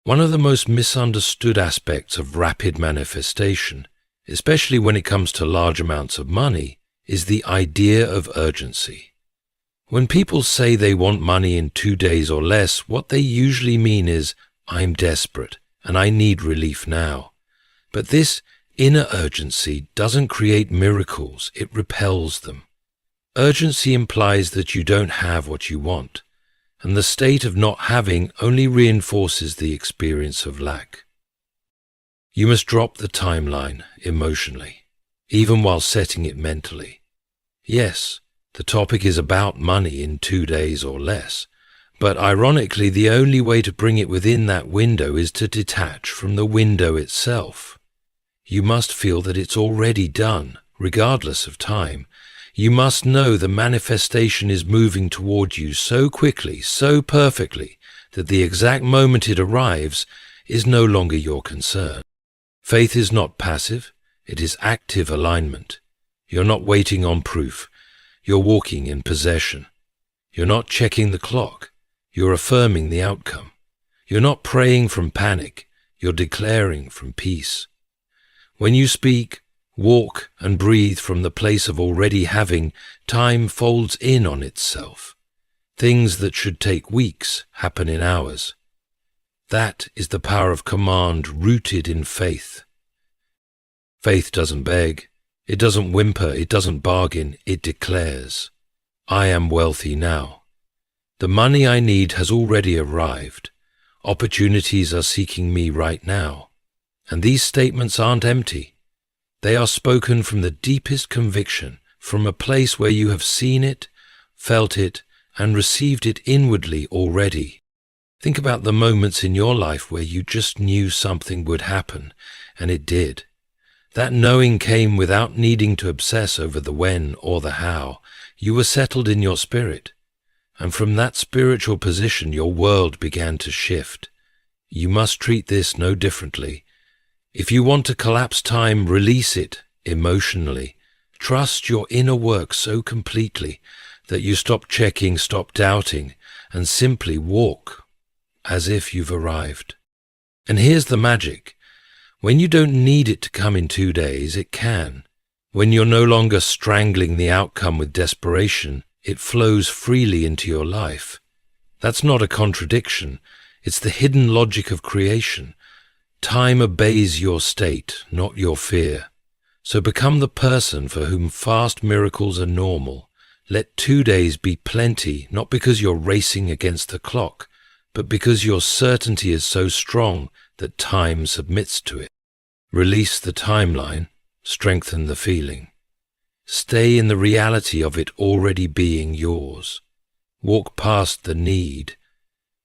One of the most misunderstood aspects of rapid manifestation, especially when it comes to large amounts of money, is the idea of urgency. When people say they want money in 2 days or less, what they usually mean is, I'm desperate and I need relief now. But this inner urgency doesn't create miracles, it repels them. Urgency implies that you don't have what you want, and the state of not having only reinforces the experience of lack. You must drop the timeline emotionally, even while setting it mentally. Yes, the topic is about money in 2 days or less, but ironically the only way to bring it within that window is to detach from the window itself. You must feel that it's already done, regardless of time. You must know the manifestation is moving toward you so quickly, so perfectly, that the exact moment it arrives is no longer your concern. Faith is not passive, it is active alignment. You're not waiting on proof, you're walking in possession. You're not checking the clock, you're affirming the outcome. You're not praying from panic, you're declaring from peace. When you speak, walk and breathe from the place of already having, time folds in on itself. Things that should take weeks happen in hours. That is the power of command rooted in faith. Faith doesn't beg, it doesn't whimper, it doesn't bargain, it declares, I am wealthy now. The money I need has already arrived. Opportunities are seeking me right now. And these statements aren't empty. They are spoken from the deepest conviction, from a place where you have seen it, felt it, and received it inwardly already. Think about the moments in your life where you just knew something would happen, and it did. That knowing came without needing to obsess over the when or the how. You were settled in your spirit, and from that spiritual position your world began to shift. You must treat this no differently. If you want to collapse time, release it emotionally. Trust your inner work so completely that you stop checking, stop doubting, and simply walk as if you've arrived. And here's the magic. When you don't need it to come in 2 days, it can. When you're no longer strangling the outcome with desperation, it flows freely into your life. That's not a contradiction. It's the hidden logic of creation. Time obeys your state, not your fear. So become the person for whom fast miracles are normal. Let 2 days be plenty, not because you're racing against the clock, but because your certainty is so strong that time submits to it. Release the timeline, strengthen the feeling. Stay in the reality of it already being yours. Walk past the need,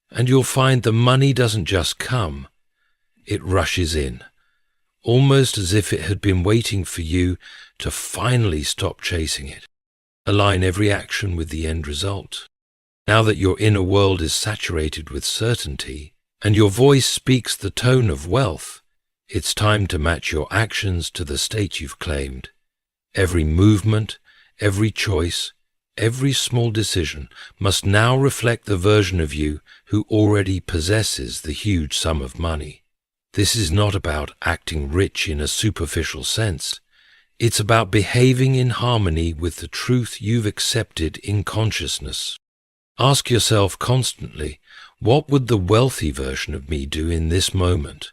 and you'll find the money doesn't just come, it rushes in, almost as if it had been waiting for you to finally stop chasing it. Align every action with the end result. Now that your inner world is saturated with certainty, and your voice speaks the tone of wealth, it's time to match your actions to the state you've claimed. Every movement, every choice, every small decision must now reflect the version of you who already possesses the huge sum of money. This is not about acting rich in a superficial sense. It's about behaving in harmony with the truth you've accepted in consciousness. Ask yourself constantly, what would the wealthy version of me do in this moment?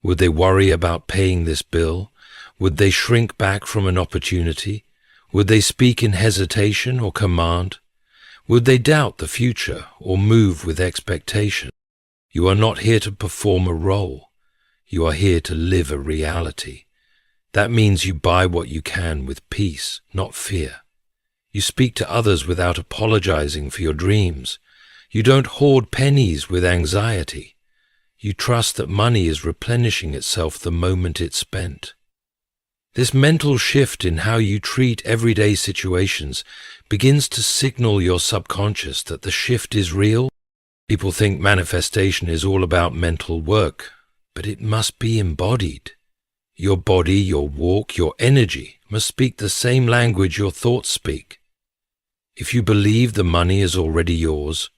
Would they worry about paying this bill? Would they shrink back from an opportunity? Would they speak in hesitation or command? Would they doubt the future or move with expectation? You are not here to perform a role. You are here to live a reality. That means you buy what you can with peace, not fear. You speak to others without apologizing for your dreams. You don't hoard pennies with anxiety. You trust that money is replenishing itself the moment it's spent. This mental shift in how you treat everyday situations begins to signal your subconscious that the shift is real. People think manifestation is all about mental work, but it must be embodied. Your body, your walk, your energy must speak the same language your thoughts speak. If you believe the money is already yours,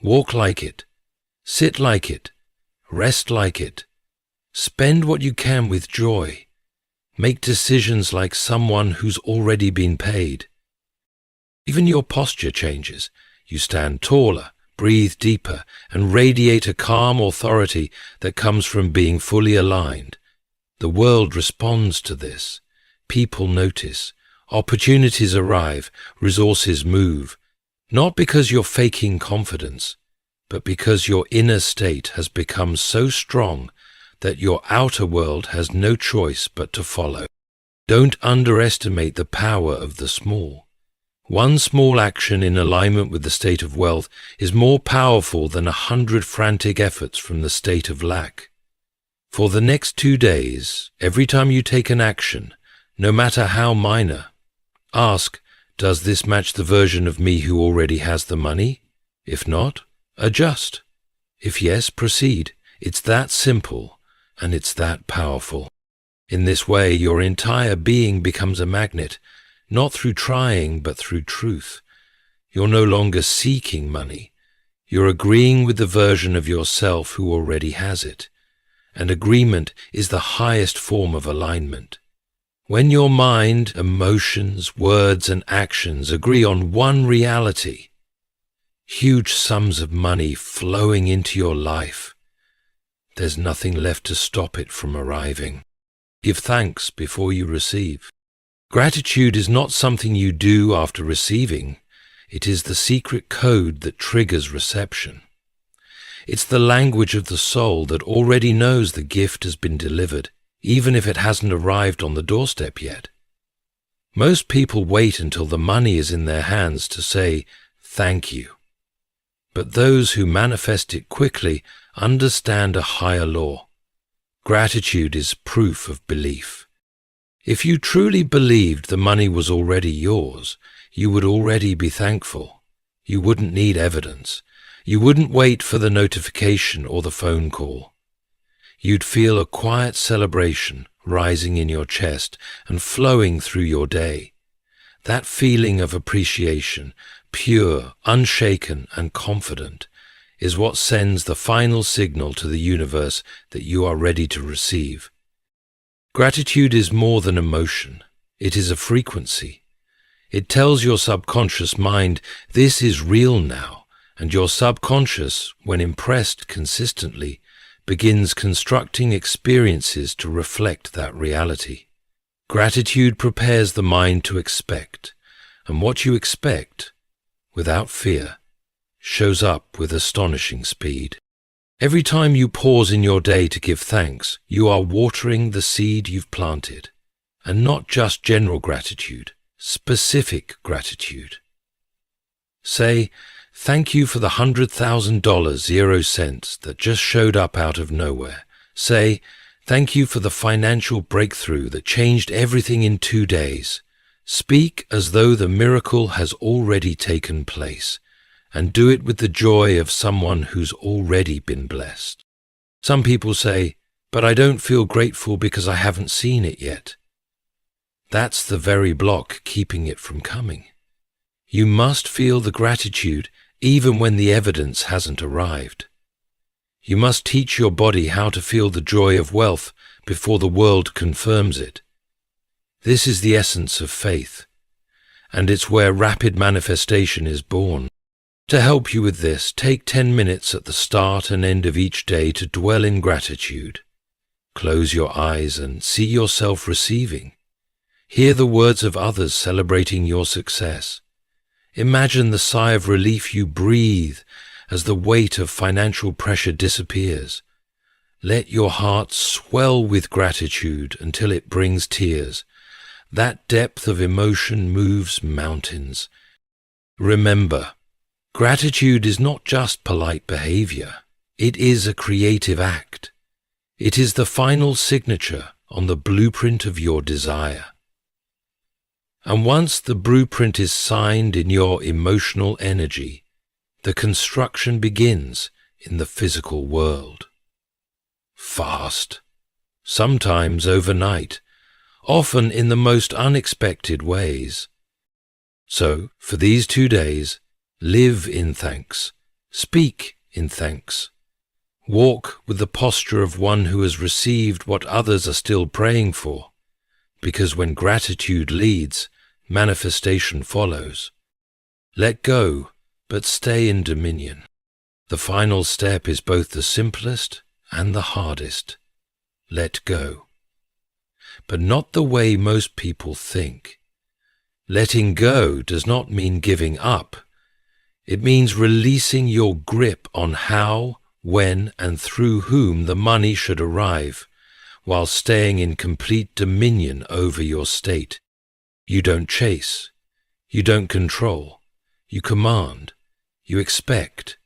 walk like it, sit like it, rest like it, spend what you can with joy, make decisions like someone who's already been paid. Even your posture changes. You stand taller, breathe deeper, and radiate a calm authority that comes from being fully aligned. The world responds to this. People notice. Opportunities arrive, resources move, not because you're faking confidence, but because your inner state has become so strong that your outer world has no choice but to follow. Don't underestimate the power of the small. One small action in alignment with the state of wealth is more powerful than 100 frantic efforts from the state of lack. For the next 2 days, every time you take an action, no matter how minor, ask, does this match the version of me who already has the money? If not, adjust. If yes, proceed. It's that simple, and it's that powerful. In this way, your entire being becomes a magnet, not through trying, but through truth. You're no longer seeking money. You're agreeing with the version of yourself who already has it. And agreement is the highest form of alignment. When your mind, emotions, words, and actions agree on one reality, huge sums of money flowing into your life, there's nothing left to stop it from arriving. Give thanks before you receive. Gratitude is not something you do after receiving. It is the secret code that triggers reception. It's the language of the soul that already knows the gift has been delivered, even if it hasn't arrived on the doorstep yet. Most people wait until the money is in their hands to say, thank you. But those who manifest it quickly understand a higher law. Gratitude is proof of belief. If you truly believed the money was already yours, you would already be thankful. You wouldn't need evidence. You wouldn't wait for the notification or the phone call. You'd feel a quiet celebration rising in your chest and flowing through your day. That feeling of appreciation, pure, unshaken, and confident, is what sends the final signal to the universe that you are ready to receive. Gratitude is more than emotion. It is a frequency. It tells your subconscious mind, this is real now. And your subconscious, when impressed consistently, begins constructing experiences to reflect that reality. Gratitude prepares the mind to expect, and what you expect, without fear, shows up with astonishing speed. Every time you pause in your day to give thanks, you are watering the seed you've planted, and not just general gratitude, specific gratitude. Say, thank you for the $100,000 0 cents that just showed up out of nowhere. Say, thank you for the financial breakthrough that changed everything in 2 days. Speak as though the miracle has already taken place, and do it with the joy of someone who's already been blessed. Some people say, but I don't feel grateful because I haven't seen it yet. That's the very block keeping it from coming. You must feel the gratitude even when the evidence hasn't arrived. You must teach your body how to feel the joy of wealth before the world confirms it. This is the essence of faith, and it's where rapid manifestation is born. To help you with this, take 10 minutes at the start and end of each day to dwell in gratitude. Close your eyes and see yourself receiving. Hear the words of others celebrating your success. Imagine the sigh of relief you breathe as the weight of financial pressure disappears. Let your heart swell with gratitude until it brings tears. That depth of emotion moves mountains. Remember, gratitude is not just polite behavior. It is a creative act. It is the final signature on the blueprint of your desire. And once the blueprint is signed in your emotional energy, the construction begins in the physical world. Fast, sometimes overnight, often in the most unexpected ways. So, for these 2 days, live in thanks, speak in thanks, walk with the posture of one who has received what others are still praying for, because when gratitude leads, manifestation follows. Let go, but stay in dominion. The final step is both the simplest and the hardest. Let go. But not the way most people think. Letting go does not mean giving up. It means releasing your grip on how, when, and through whom the money should arrive, while staying in complete dominion over your state. You don't chase. You don't control. You command. You expect.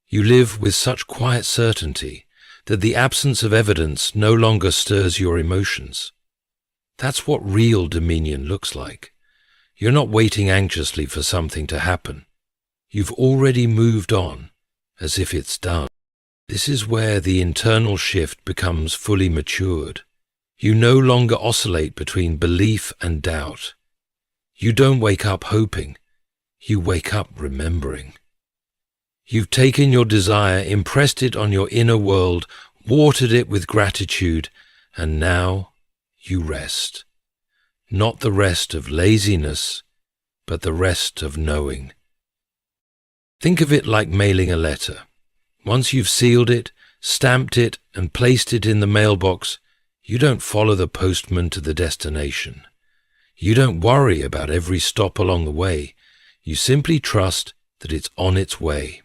You live with such quiet certainty that the absence of evidence no longer stirs your emotions. That's what real dominion looks like. You're not waiting anxiously for something to happen. You've already moved on, as if it's done. This is where the internal shift becomes fully matured. You no longer oscillate between belief and doubt. You don't wake up hoping. You wake up remembering. You've taken your desire, impressed it on your inner world, watered it with gratitude, and now you rest. Not the rest of laziness, but the rest of knowing. Think of it like mailing a letter. Once you've sealed it, stamped it, and placed it in the mailbox, you don't follow the postman to the destination. You don't worry about every stop along the way. You simply trust that it's on its way.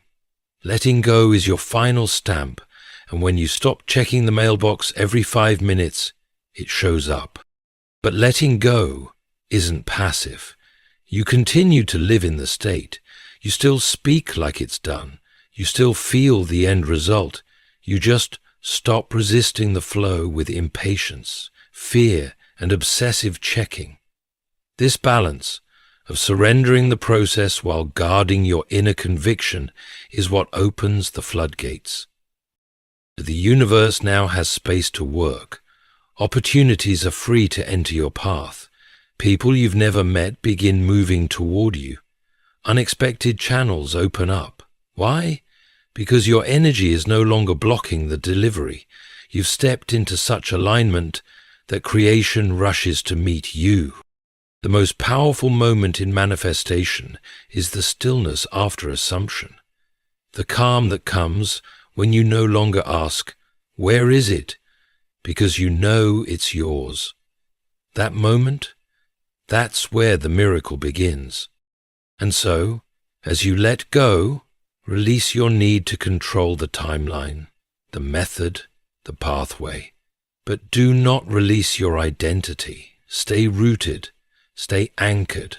Letting go is your final stamp, and when you stop checking the mailbox every 5 minutes, it shows up. But letting go isn't passive. You continue to live in the state. You still speak like it's done. You still feel the end result. You just stop resisting the flow with impatience, fear, and obsessive checking. This balance of surrendering the process while guarding your inner conviction is what opens the floodgates. The universe now has space to work. Opportunities are free to enter your path. People you've never met begin moving toward you. Unexpected channels open up. Why? Because your energy is no longer blocking the delivery. You've stepped into such alignment that creation rushes to meet you. The most powerful moment in manifestation is the stillness after assumption. The calm that comes when you no longer ask, Where is it? Because you know it's yours. That moment, that's where the miracle begins. And so, as you let go, release your need to control the timeline, the method, the pathway. But do not release your identity. Stay rooted, stay anchored,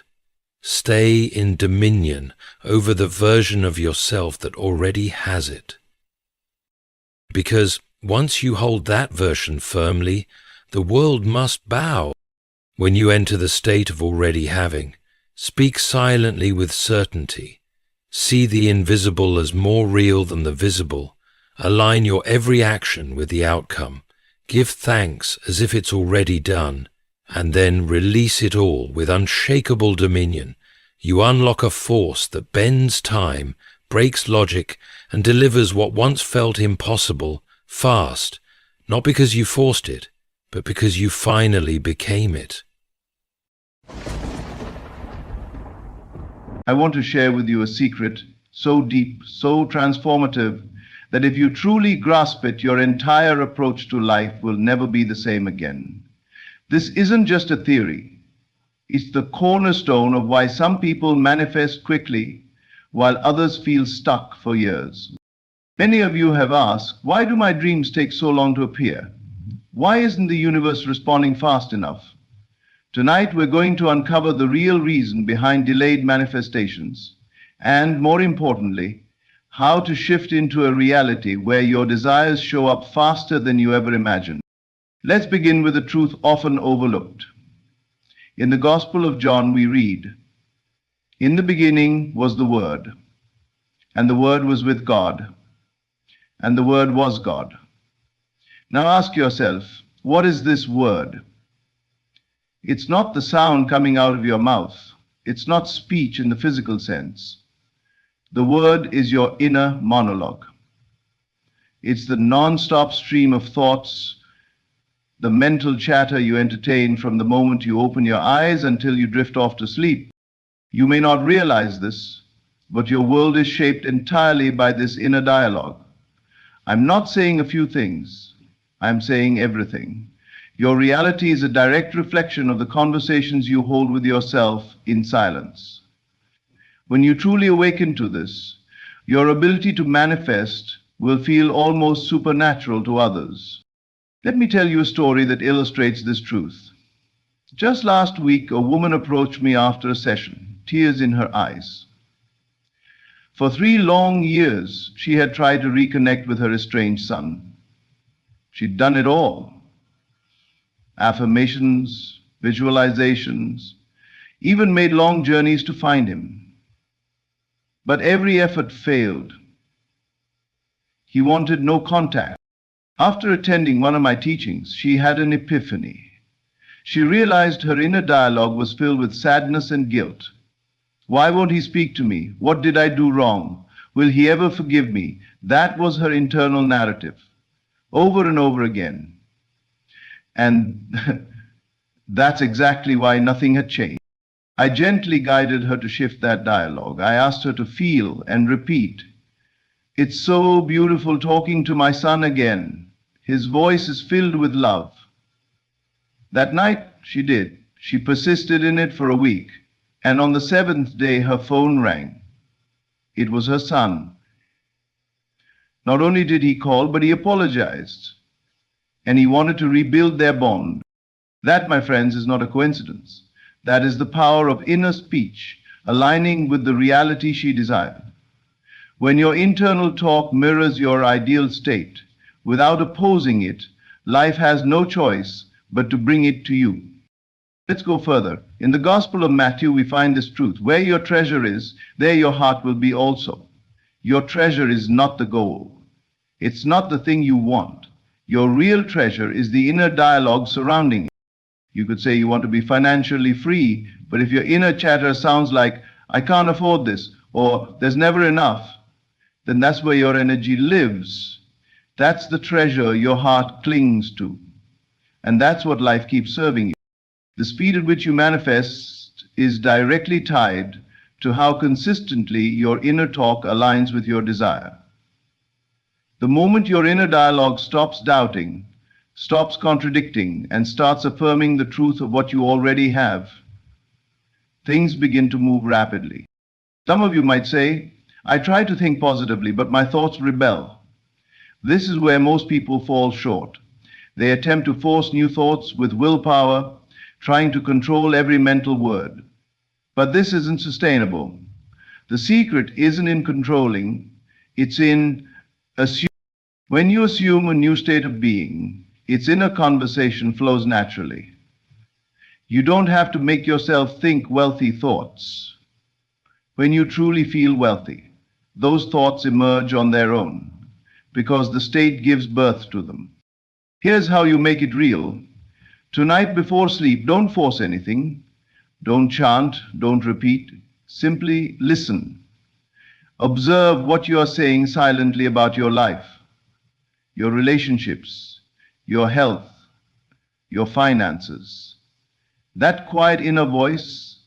stay in dominion over the version of yourself that already has it. Because once you hold that version firmly, the world must bow. When you enter the state of already having, speak silently with certainty. See the invisible as more real than the visible. Align your every action with the outcome. Give thanks as if it's already done, and then release it all with unshakable dominion. You unlock a force that bends time, breaks logic, and delivers what once felt impossible, fast, not because you forced it, but because you finally became it. I want to share with you a secret so deep, so transformative, that if you truly grasp it, your entire approach to life will never be the same again. This isn't just a theory. It's the cornerstone of why some people manifest quickly while others feel stuck for years. Many of you have asked, why do my dreams take so long to appear? Why isn't the universe responding fast enough? Tonight we're going to uncover the real reason behind delayed manifestations and, more importantly, how to shift into a reality where your desires show up faster than you ever imagined. Let's begin with a truth often overlooked. In the Gospel of John we read, "In the beginning was the Word, and the Word was with God, and the Word was God." Now ask yourself, what is this Word? It's not the sound coming out of your mouth. It's not speech in the physical sense. The Word is your inner monologue. It's the non-stop stream of thoughts, the mental chatter you entertain from the moment you open your eyes until you drift off to sleep. You may not realize this, but your world is shaped entirely by this inner dialogue. I'm not saying a few things. I'm saying everything. Your reality is a direct reflection of the conversations you hold with yourself in silence. When you truly awaken to this, your ability to manifest will feel almost supernatural to others. Let me tell you a story that illustrates this truth. Just last week, a woman approached me after a session, tears in her eyes. For 3 long years, she had tried to reconnect with her estranged son. She'd done it all. Affirmations, visualizations, even made long journeys to find him. But every effort failed. He wanted no contact. After attending one of my teachings, she had an epiphany. She realized her inner dialogue was filled with sadness and guilt. Why won't he speak to me? What did I do wrong? Will he ever forgive me? That was her internal narrative, over and over again. And that's exactly why nothing had changed. I gently guided her to shift that dialogue. I asked her to feel and repeat, "It's so beautiful talking to my son again. His voice is filled with love." That night she did. She persisted in it for a week. And on the 7th day, her phone rang. It was her son. Not only did he call, but he apologized. And he wanted to rebuild their bond. That, my friends, is not a coincidence. That is the power of inner speech, aligning with the reality she desired. When your internal talk mirrors your ideal state, without opposing it, life has no choice but to bring it to you. Let's go further. In the Gospel of Matthew, we find this truth. Where your treasure is, there your heart will be also. Your treasure is not the goal. It's not the thing you want. Your real treasure is the inner dialogue surrounding it. You could say you want to be financially free, but if your inner chatter sounds like, "I can't afford this," or "there's never enough," then that's where your energy lives. That's the treasure your heart clings to. And that's what life keeps serving you. The speed at which you manifest is directly tied to how consistently your inner talk aligns with your desire. The moment your inner dialogue stops doubting, stops contradicting, and starts affirming the truth of what you already have, things begin to move rapidly. Some of you might say, I try to think positively, but my thoughts rebel. This is where most people fall short. They attempt to force new thoughts with willpower, trying to control every mental word. But this isn't sustainable. The secret isn't in controlling, it's in assuming. When you assume a new state of being, its inner conversation flows naturally. You don't have to make yourself think wealthy thoughts. When you truly feel wealthy, those thoughts emerge on their own because the state gives birth to them. Here's how you make it real. Tonight before sleep, don't force anything. Don't chant, don't repeat. Simply listen. Observe what you are saying silently about your life, your relationships, your health, your finances. That quiet inner voice,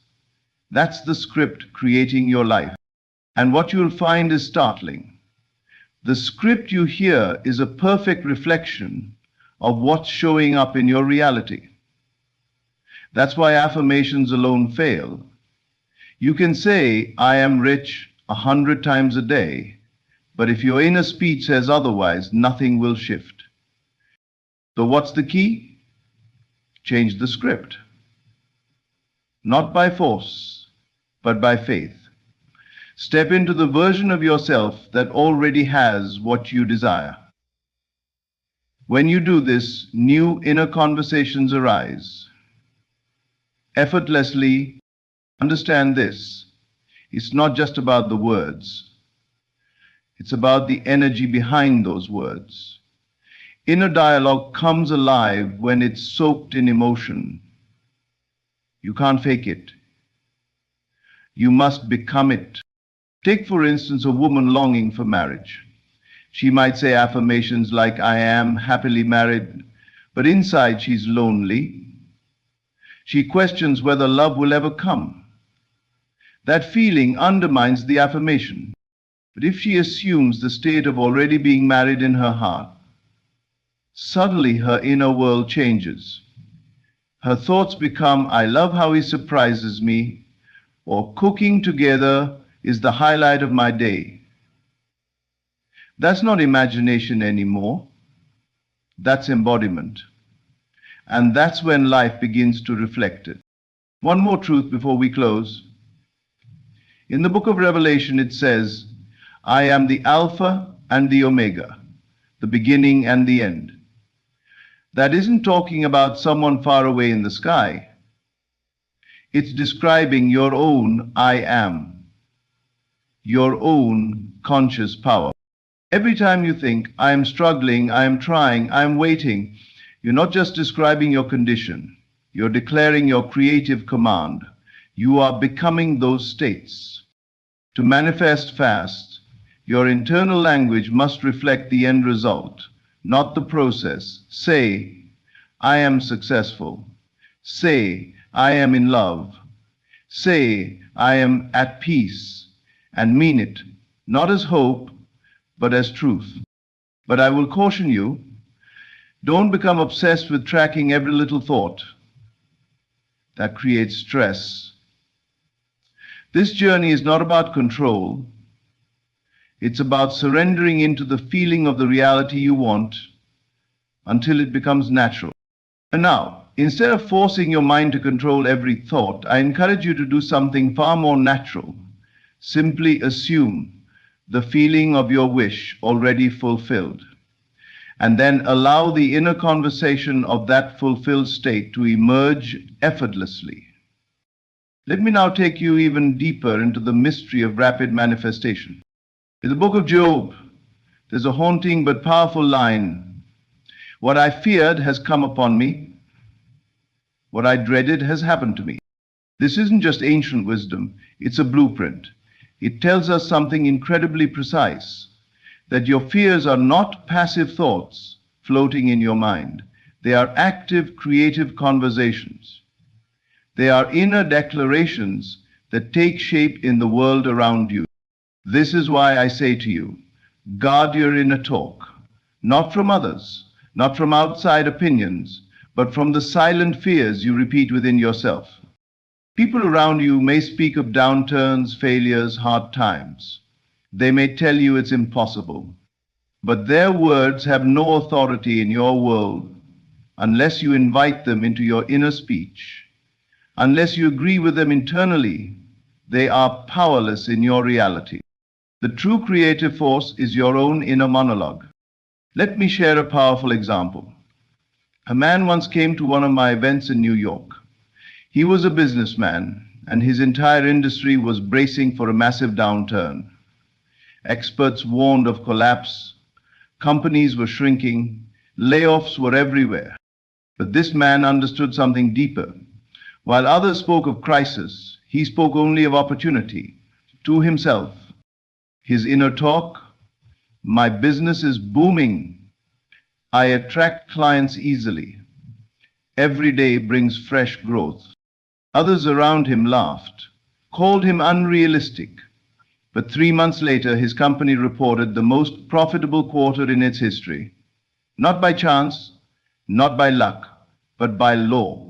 that's the script creating your life. And what you'll find is startling. The script you hear is a perfect reflection of what's showing up in your reality. That's why affirmations alone fail. You can say, I am rich 100 times a day, but if your inner speech says otherwise, nothing will shift. So what's the key? Change the script. Not by force, but by faith. Step into the version of yourself that already has what you desire. When you do this, new inner conversations arise. Effortlessly, understand this. It's not just about the words. It's about the energy behind those words. Inner dialogue comes alive when it's soaked in emotion. You can't fake it. You must become it. Take, for instance, a woman longing for marriage. She might say affirmations like, I am happily married, but inside she's lonely. She questions whether love will ever come. That feeling undermines the affirmation. But if she assumes the state of already being married in her heart, suddenly her inner world changes. Her thoughts become, I love how he surprises me, or cooking together is the highlight of my day. That's not imagination anymore. That's embodiment. And that's when life begins to reflect it. One more truth before we close. In the book of Revelation, it says, I am the Alpha and the Omega, the beginning and the end. That isn't talking about someone far away in the sky. It's describing your own I am, your own conscious power. Every time you think, I am struggling, I am trying, I am waiting, you're not just describing your condition, you're declaring your creative command. You are becoming those states. To manifest fast, your internal language must reflect the end result, not the process. Say, I am successful. Say, I am in love. Say, I am at peace. And mean it, not as hope, but as truth. But I will caution you, don't become obsessed with tracking every little thought. That creates stress. This journey is not about control. It's about surrendering into the feeling of the reality you want until it becomes natural. And now, instead of forcing your mind to control every thought, I encourage you to do something far more natural. Simply assume the feeling of your wish already fulfilled, and then allow the inner conversation of that fulfilled state to emerge effortlessly. Let me now take you even deeper into the mystery of rapid manifestation. In the book of Job, there's a haunting but powerful line. What I feared has come upon me. What I dreaded has happened to me. This isn't just ancient wisdom, it's a blueprint. It tells us something incredibly precise, that your fears are not passive thoughts floating in your mind. They are active, creative conversations. They are inner declarations that take shape in the world around you. This is why I say to you, Guard your inner talk, not from others, not from outside opinions, but from the silent fears you repeat within yourself. People around you may speak of downturns, failures, hard times. They may tell you it's impossible. But their words have no authority in your world unless you invite them into your inner speech. Unless you agree with them internally, they are powerless in your reality. The true creative force is your own inner monologue. Let me share a powerful example. A man once came to one of my events in New York. He was a businessman, and his entire industry was bracing for a massive downturn. Experts warned of collapse. Companies were shrinking. Layoffs were everywhere. But this man understood something deeper. While others spoke of crisis, he spoke only of opportunity. To himself, his inner talk, my business is booming. I attract clients easily. Every day brings fresh growth. Others around him laughed, called him unrealistic. But 3 months later, his company reported the most profitable quarter in its history. Not by chance, not by luck, but by law.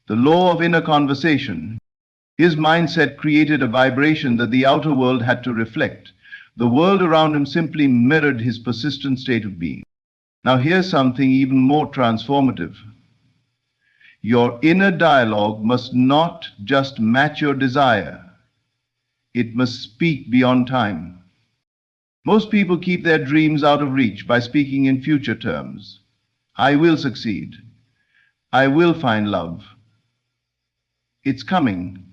The law of inner conversation. His mindset created a vibration that the outer world had to reflect. The world around him simply mirrored his persistent state of being. Now here's something even more transformative. Your inner dialogue must not just match your desire. It must speak beyond time. Most people keep their dreams out of reach by speaking in future terms. I will succeed. I will find love. It's coming.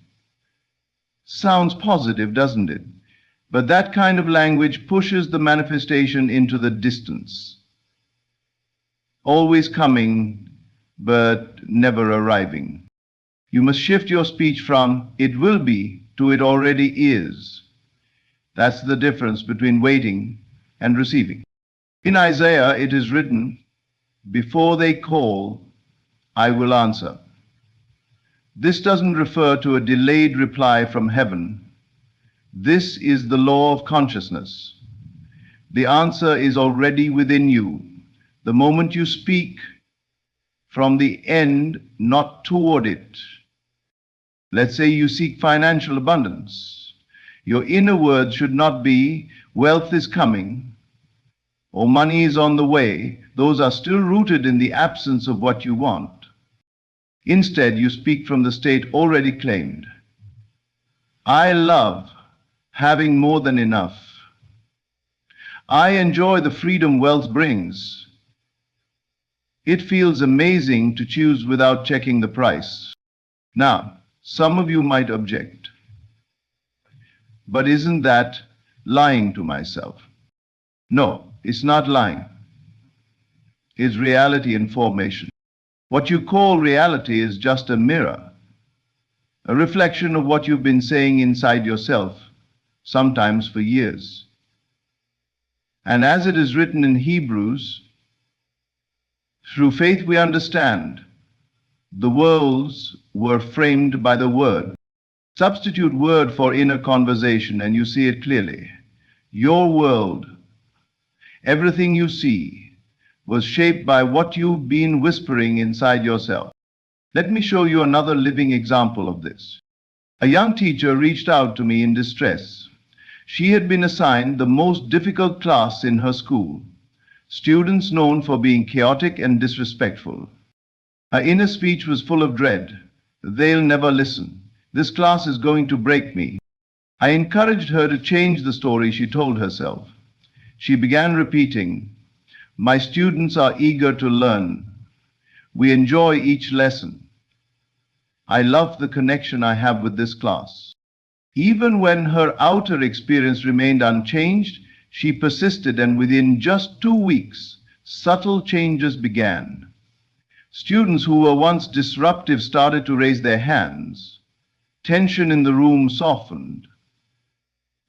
Sounds positive, doesn't it? But that kind of language pushes the manifestation into the distance. Always coming, but never arriving. You must shift your speech from "it will be" to "it already is." That's the difference between waiting and receiving. In Isaiah, it is written, "Before they call, I will answer." This doesn't refer to a delayed reply from heaven. This is the law of consciousness. The answer is already within you. The moment you speak, from the end, not toward it. Let's say you seek financial abundance. Your inner words should not be, "wealth is coming," or "money is on the way." Those are still rooted in the absence of what you want. Instead, you speak from the state already claimed. I love having more than enough. I enjoy the freedom wealth brings. It feels amazing to choose without checking the price. Now, some of you might object. But isn't that lying to myself? No, it's not lying. It's reality in formation. What you call reality is just a mirror, a reflection of what you've been saying inside yourself, sometimes for years. And as it is written in Hebrews, through faith we understand the worlds were framed by the word. Substitute word for inner conversation and you see it clearly. Your world, everything you see, was shaped by what you've been whispering inside yourself. Let me show you another living example of this. A young teacher reached out to me in distress. She had been assigned the most difficult class in her school, students known for being chaotic and disrespectful. Her inner speech was full of dread. They'll never listen. This class is going to break me. I encouraged her to change the story she told herself. She began repeating, "My students are eager to learn. We enjoy each lesson. I love the connection I have with this class." Even when her outer experience remained unchanged, she persisted, and within just 2 weeks, subtle changes began. Students who were once disruptive started to raise their hands. Tension in the room softened.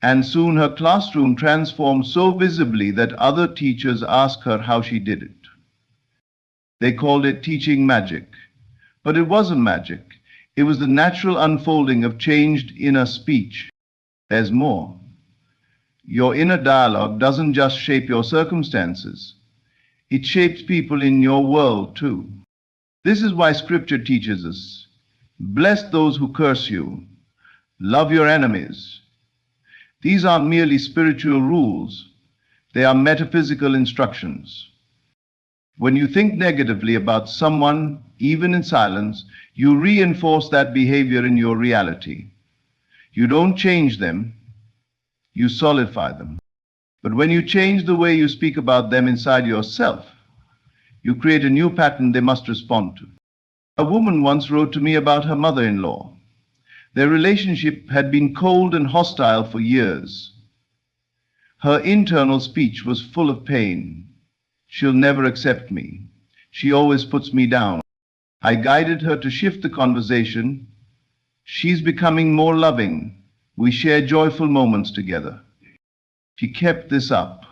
And soon her classroom transformed so visibly that other teachers asked her how she did it. They called it teaching magic. But it wasn't magic. It was the natural unfolding of changed inner speech. There's more. Your inner dialogue doesn't just shape your circumstances, it shapes people in your world too. This is why Scripture teaches us, bless those who curse you, love your enemies. These aren't merely spiritual rules, they are metaphysical instructions. When you think negatively about someone, even in silence, you reinforce that behavior in your reality. You don't change them, you solidify them. But when you change the way you speak about them inside yourself, you create a new pattern they must respond to. A woman once wrote to me about her mother-in-law. Their relationship had been cold and hostile for years. Her internal speech was full of pain. She'll never accept me. She always puts me down. I guided her to shift the conversation. She's becoming more loving. We share joyful moments together. She kept this up,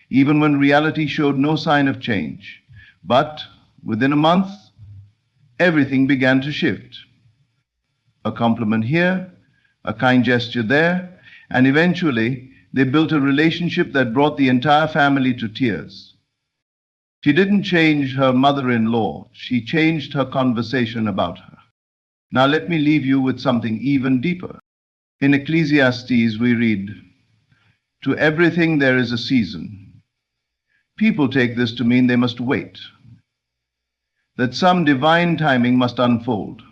even when reality showed no sign of change. But within a month, everything began to shift. A compliment here, a kind gesture there, and eventually they built a relationship that brought the entire family to tears. She didn't change her mother-in-law, she changed her conversation about her. Now let me leave you with something even deeper. In Ecclesiastes we read, "To everything there is a season." People take this to mean they must wait, that some divine timing must unfold.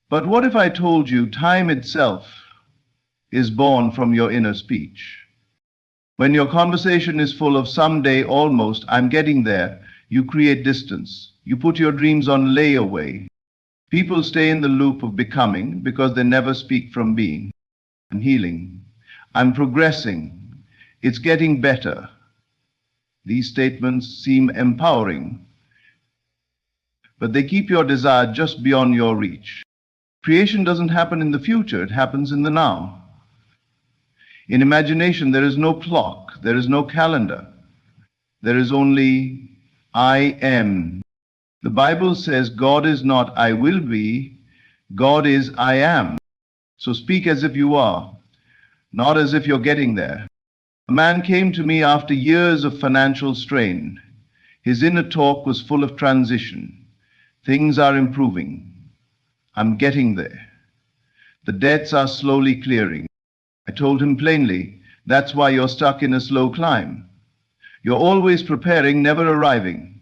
But what if I told you time itself is born from your inner speech? When your conversation is full of someday, almost, I'm getting there, you create distance. You put your dreams on layaway. People stay in the loop of becoming because they never speak from being. I'm healing. I'm progressing. It's getting better. These statements seem empowering, but they keep your desire just beyond your reach. Creation doesn't happen in the future, it happens in the now. In imagination, there is no clock, there is no calendar. There is only I am. The Bible says God is not I will be, God is I am. So speak as if you are, not as if you're getting there. A man came to me after years of financial strain. His inner talk was full of transition. Things are improving. I'm getting there. The debts are slowly clearing. I told him plainly, that's why you're stuck in a slow climb. You're always preparing, never arriving.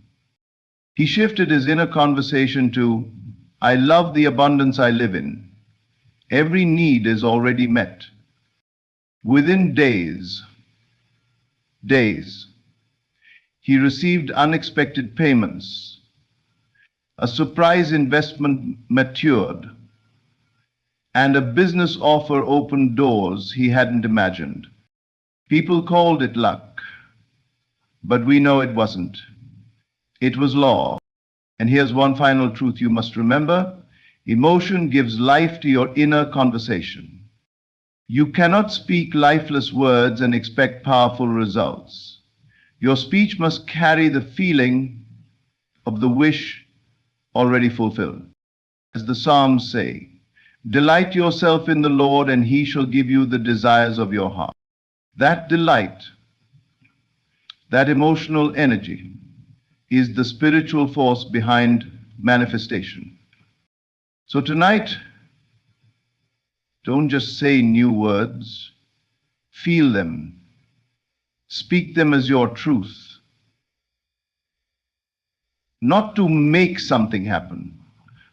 He shifted his inner conversation to, I love the abundance I live in. Every need is already met. Within days, he received unexpected payments. A surprise investment matured, and a business offer opened doors he hadn't imagined. People called it luck, but we know it wasn't. It was law. And here's one final truth you must remember. Emotion gives life to your inner conversation. You cannot speak lifeless words and expect powerful results. Your speech must carry the feeling of the wish already fulfilled. As the Psalms say, delight yourself in the Lord, and he shall give you the desires of your heart. That delight, that emotional energy, is the spiritual force behind manifestation. So tonight, don't just say new words, feel them, speak them as your truth. Not to make something happen,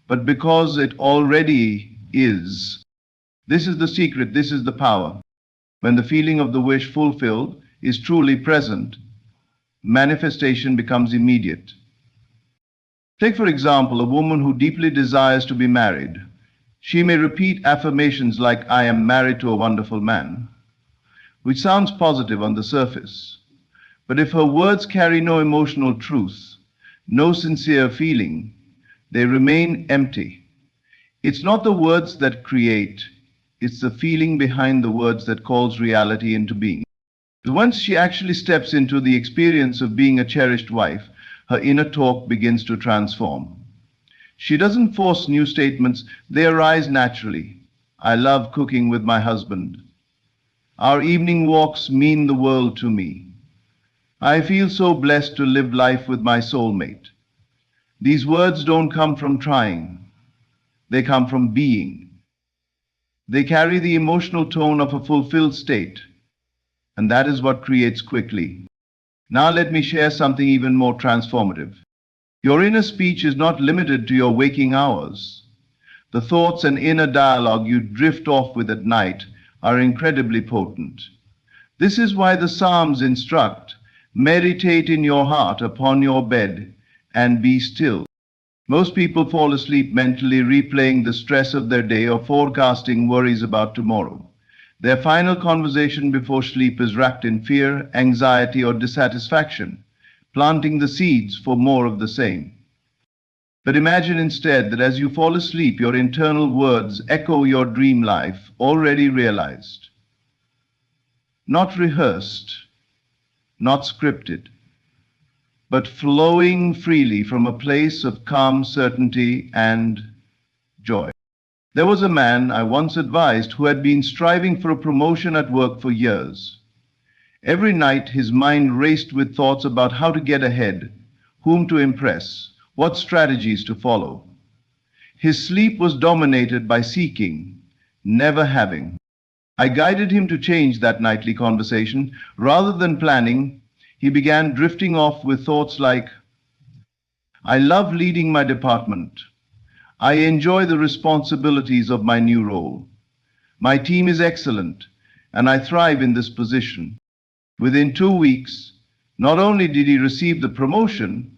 but because it already is. This is the secret, this is the power. When the feeling of the wish fulfilled is truly present, manifestation becomes immediate. Take, for example, a woman who deeply desires to be married. She may repeat affirmations like, I am married to a wonderful man, which sounds positive on the surface. But if her words carry no emotional truth, no sincere feeling, they remain empty. It's not the words that create, it's the feeling behind the words that calls reality into being. Once she actually steps into the experience of being a cherished wife, her inner talk begins to transform. She doesn't force new statements, they arise naturally. I love cooking with my husband. Our evening walks mean the world to me. I feel so blessed to live life with my soulmate. These words don't come from trying, they come from being. They carry the emotional tone of a fulfilled state, and that is what creates quickly. Now let me share something even more transformative. Your inner speech is not limited to your waking hours. The thoughts and inner dialogue you drift off with at night are incredibly potent. This is why the Psalms instruct, meditate in your heart upon your bed and be still. Most people fall asleep mentally replaying the stress of their day or forecasting worries about tomorrow. Their final conversation before sleep is wrapped in fear, anxiety, or dissatisfaction, planting the seeds for more of the same. But imagine instead that as you fall asleep, your internal words echo your dream life already realized, not rehearsed, not scripted, but flowing freely from a place of calm certainty and joy. There was a man I once advised who had been striving for a promotion at work for years. Every night his mind raced with thoughts about how to get ahead, whom to impress, what strategies to follow. His sleep was dominated by seeking, never having. I guided him to change that nightly conversation. Rather than planning, he began drifting off with thoughts like, I love leading my department. I enjoy the responsibilities of my new role. My team is excellent, and I thrive in this position. Within 2 weeks, not only did he receive the promotion,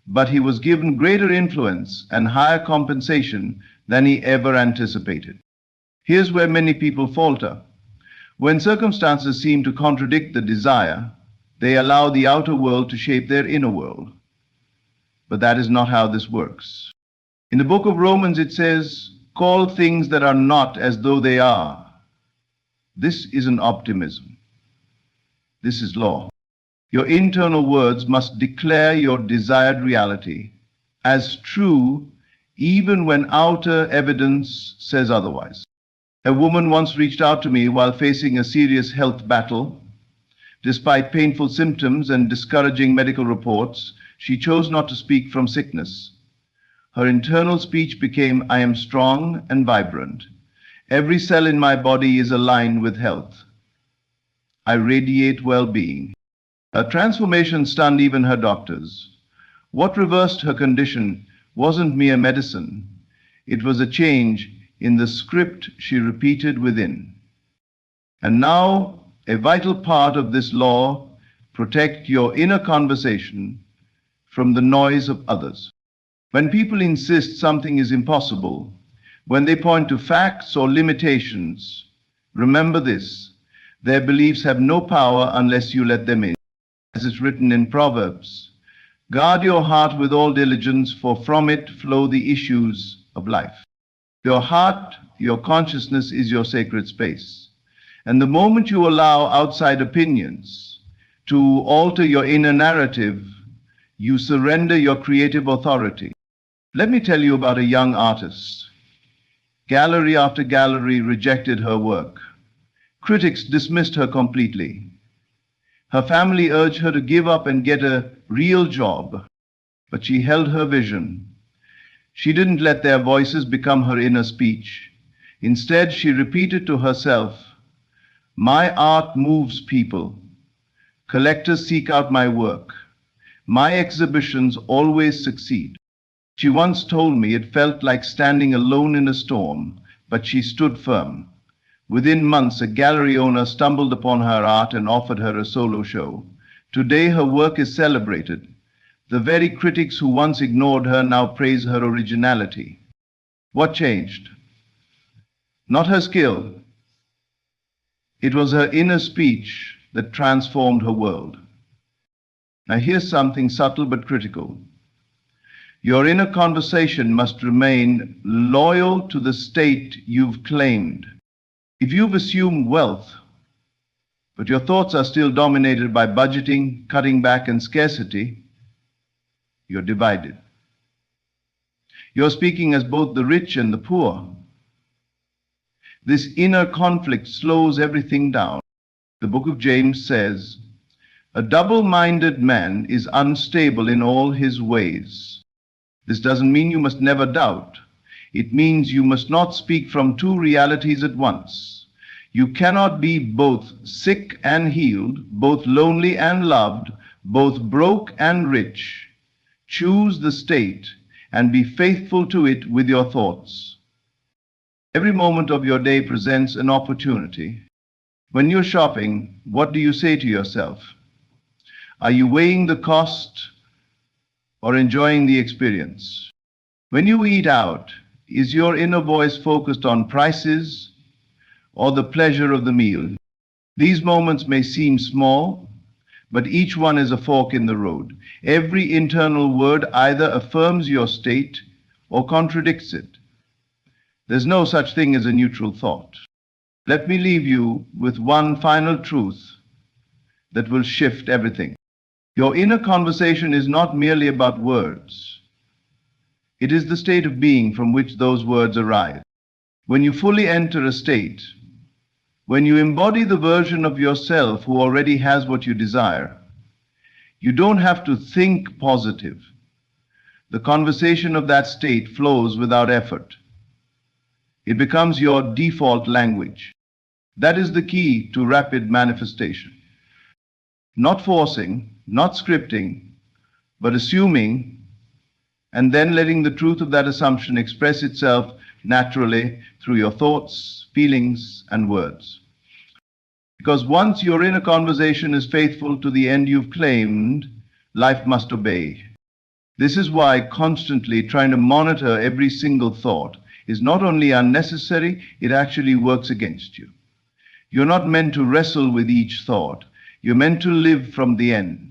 but he was given greater influence and higher compensation than he ever anticipated. Here's where many people falter. When circumstances seem to contradict the desire, they allow the outer world to shape their inner world. But that is not how this works. In the book of Romans it says, call things that are not as though they are. This isn't optimism. This is law. Your internal words must declare your desired reality as true even when outer evidence says otherwise. A woman once reached out to me while facing a serious health battle. Despite painful symptoms and discouraging medical reports, she chose not to speak from sickness. Her internal speech became, I am strong and vibrant. Every cell in my body is aligned with health. I radiate well-being. Her transformation stunned even her doctors. What reversed her condition wasn't mere medicine. It was a change in the script she repeated within. And now, a vital part of this law, protect your inner conversation from the noise of others. When people insist something is impossible, when they point to facts or limitations, remember this, their beliefs have no power unless you let them in. As is written in Proverbs, guard your heart with all diligence, for from it flow the issues of life. Your heart, your consciousness is your sacred space. And the moment you allow outside opinions to alter your inner narrative, you surrender your creative authority. Let me tell you about a young artist. Gallery after gallery rejected her work. Critics dismissed her completely. Her family urged her to give up and get a real job, but she held her vision. She didn't let their voices become her inner speech. Instead, she repeated to herself, my art moves people. Collectors seek out my work. My exhibitions always succeed. She once told me it felt like standing alone in a storm, but she stood firm. Within months, a gallery owner stumbled upon her art and offered her a solo show. Today, her work is celebrated. The very critics who once ignored her now praise her originality. What changed? Not her skill. It was her inner speech that transformed her world. Now here's something subtle but critical. Your inner conversation must remain loyal to the state you've claimed. If you've assumed wealth, but your thoughts are still dominated by budgeting, cutting back, and scarcity, you're divided. You're speaking as both the rich and the poor. This inner conflict slows everything down. The book of James says, "A double-minded man is unstable in all his ways." This doesn't mean you must never doubt. It means you must not speak from two realities at once. You cannot be both sick and healed, both lonely and loved, both broke and rich. Choose the state and be faithful to it with your thoughts. Every moment of your day presents an opportunity. When you're shopping, what do you say to yourself? Are you weighing the cost or enjoying the experience? When you eat out, is your inner voice focused on prices or the pleasure of the meal? These moments may seem small, but each one is a fork in the road. Every internal word either affirms your state or contradicts it. There's no such thing as a neutral thought. Let me leave you with one final truth that will shift everything. Your inner conversation is not merely about words. It is the state of being from which those words arise. When you fully enter a state, when you embody the version of yourself who already has what you desire, you don't have to think positive. The conversation of that state flows without effort. It becomes your default language. That is the key to rapid manifestation. Not forcing, not scripting, but assuming, and then letting the truth of that assumption express itself naturally through your thoughts, feelings, and words. Because once your inner conversation is faithful to the end you've claimed, life must obey. This is why constantly trying to monitor every single thought is not only unnecessary, it actually works against you. You're not meant to wrestle with each thought. You're meant to live from the end.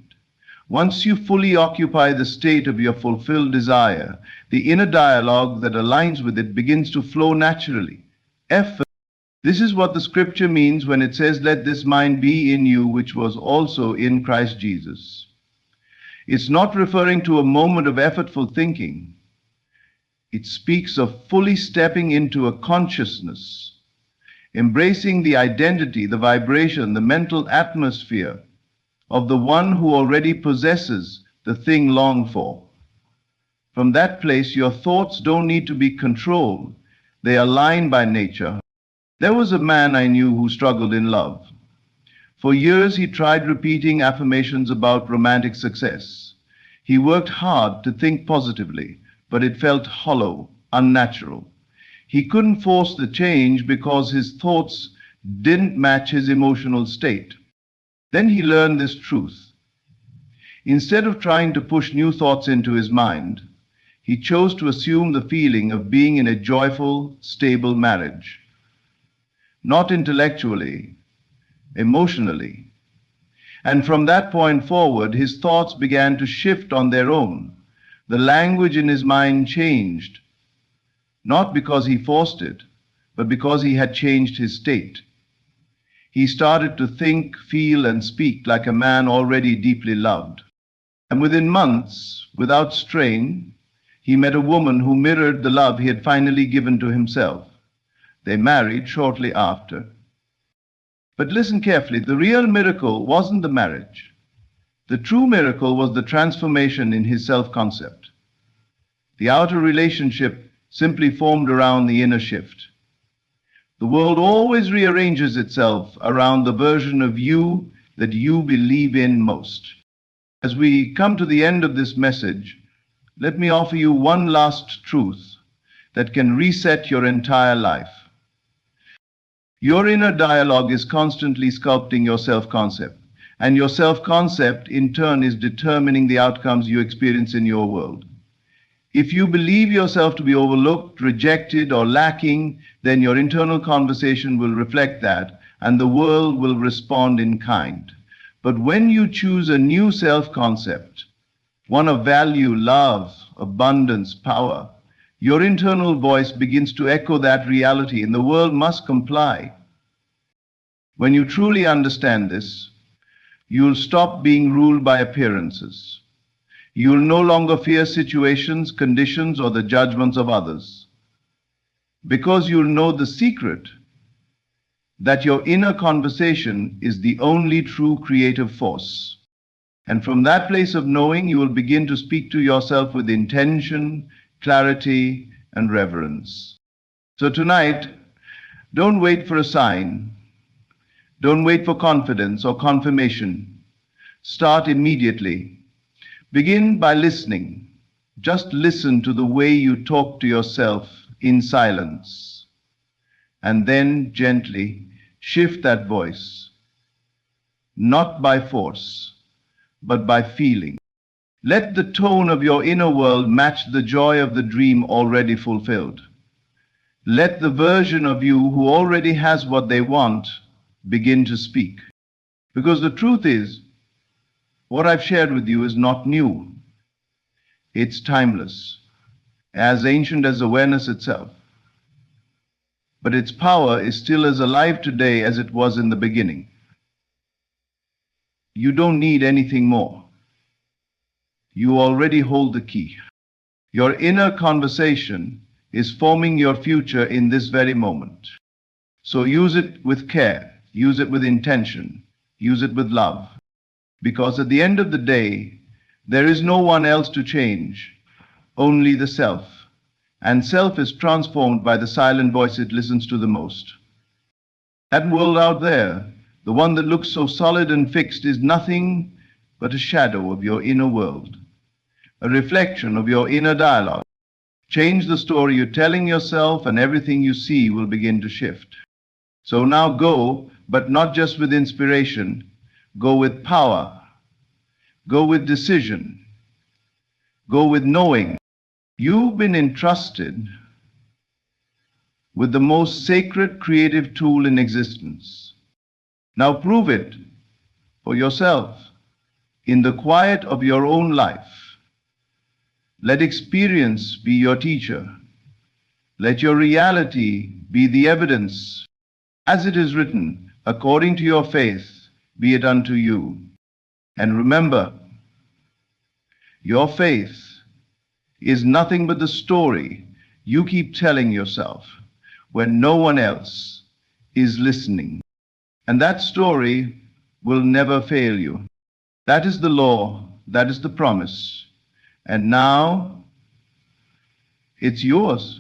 Once you fully occupy the state of your fulfilled desire, the inner dialogue that aligns with it begins to flow naturally. This is what the scripture means when it says, "Let this mind be in you, which was also in Christ Jesus." It's not referring to a moment of effortful thinking. It speaks of fully stepping into a consciousness, embracing the identity, the vibration, the mental atmosphere of the one who already possesses the thing longed for. From that place, your thoughts don't need to be controlled. They align by nature. There was a man I knew who struggled in love. For years, he tried repeating affirmations about romantic success. He worked hard to think positively, but it felt hollow, unnatural. He couldn't force the change because his thoughts didn't match his emotional state. Then he learned this truth. Instead of trying to push new thoughts into his mind, he chose to assume the feeling of being in a joyful, stable marriage. Not intellectually, emotionally. And from that point forward, his thoughts began to shift on their own. The language in his mind changed, not because he forced it, but because he had changed his state. He started to think, feel, and speak like a man already deeply loved. And within months, without strain, he met a woman who mirrored the love he had finally given to himself. They married shortly after. But listen carefully, the real miracle wasn't the marriage. The true miracle was the transformation in his self-concept. The outer relationship simply formed around the inner shift. The world always rearranges itself around the version of you that you believe in most. As we come to the end of this message, let me offer you one last truth that can reset your entire life. Your inner dialogue is constantly sculpting your self-concept, and your self-concept in turn is determining the outcomes you experience in your world. If you believe yourself to be overlooked, rejected, or lacking, then your internal conversation will reflect that, and the world will respond in kind. But when you choose a new self-concept, one of value, love, abundance, power, your internal voice begins to echo that reality, and the world must comply. When you truly understand this, you'll stop being ruled by appearances. You will no longer fear situations, conditions, or the judgments of others. Because you'll know the secret. that your inner conversation is the only true creative force. And from that place of knowing, you will begin to speak to yourself with intention, clarity, and reverence. So tonight, don't wait for a sign. Don't wait for confidence or confirmation. Start immediately. Begin by listening. Just listen to the way you talk to yourself in silence. And then gently shift that voice, not by force, but by feeling. Let the tone of your inner world match the joy of the dream already fulfilled. Let the version of you who already has what they want begin to speak. Because the truth is, what I've shared with you is not new. It's timeless, as ancient as awareness itself. But its power is still as alive today as it was in the beginning. You don't need anything more. You already hold the key. Your inner conversation is forming your future in this very moment. So use it with care, use it with intention, use it with love. Because at the end of the day, there is no one else to change, only the self. And self is transformed by the silent voice it listens to the most. That world out there, the one that looks so solid and fixed, is nothing but a shadow of your inner world, a reflection of your inner dialogue. Change the story you're telling yourself, and everything you see will begin to shift. So now go, but not just with inspiration. Go with power. Go with decision. Go with knowing. You've been entrusted with the most sacred creative tool in existence. Now prove it for yourself in the quiet of your own life. Let experience be your teacher. Let your reality be the evidence. As it is written, according to your faith, be it unto you. And remember, your faith is nothing but the story you keep telling yourself when no one else is listening. And that story will never fail you. That is the law, that is the promise. And now it's yours.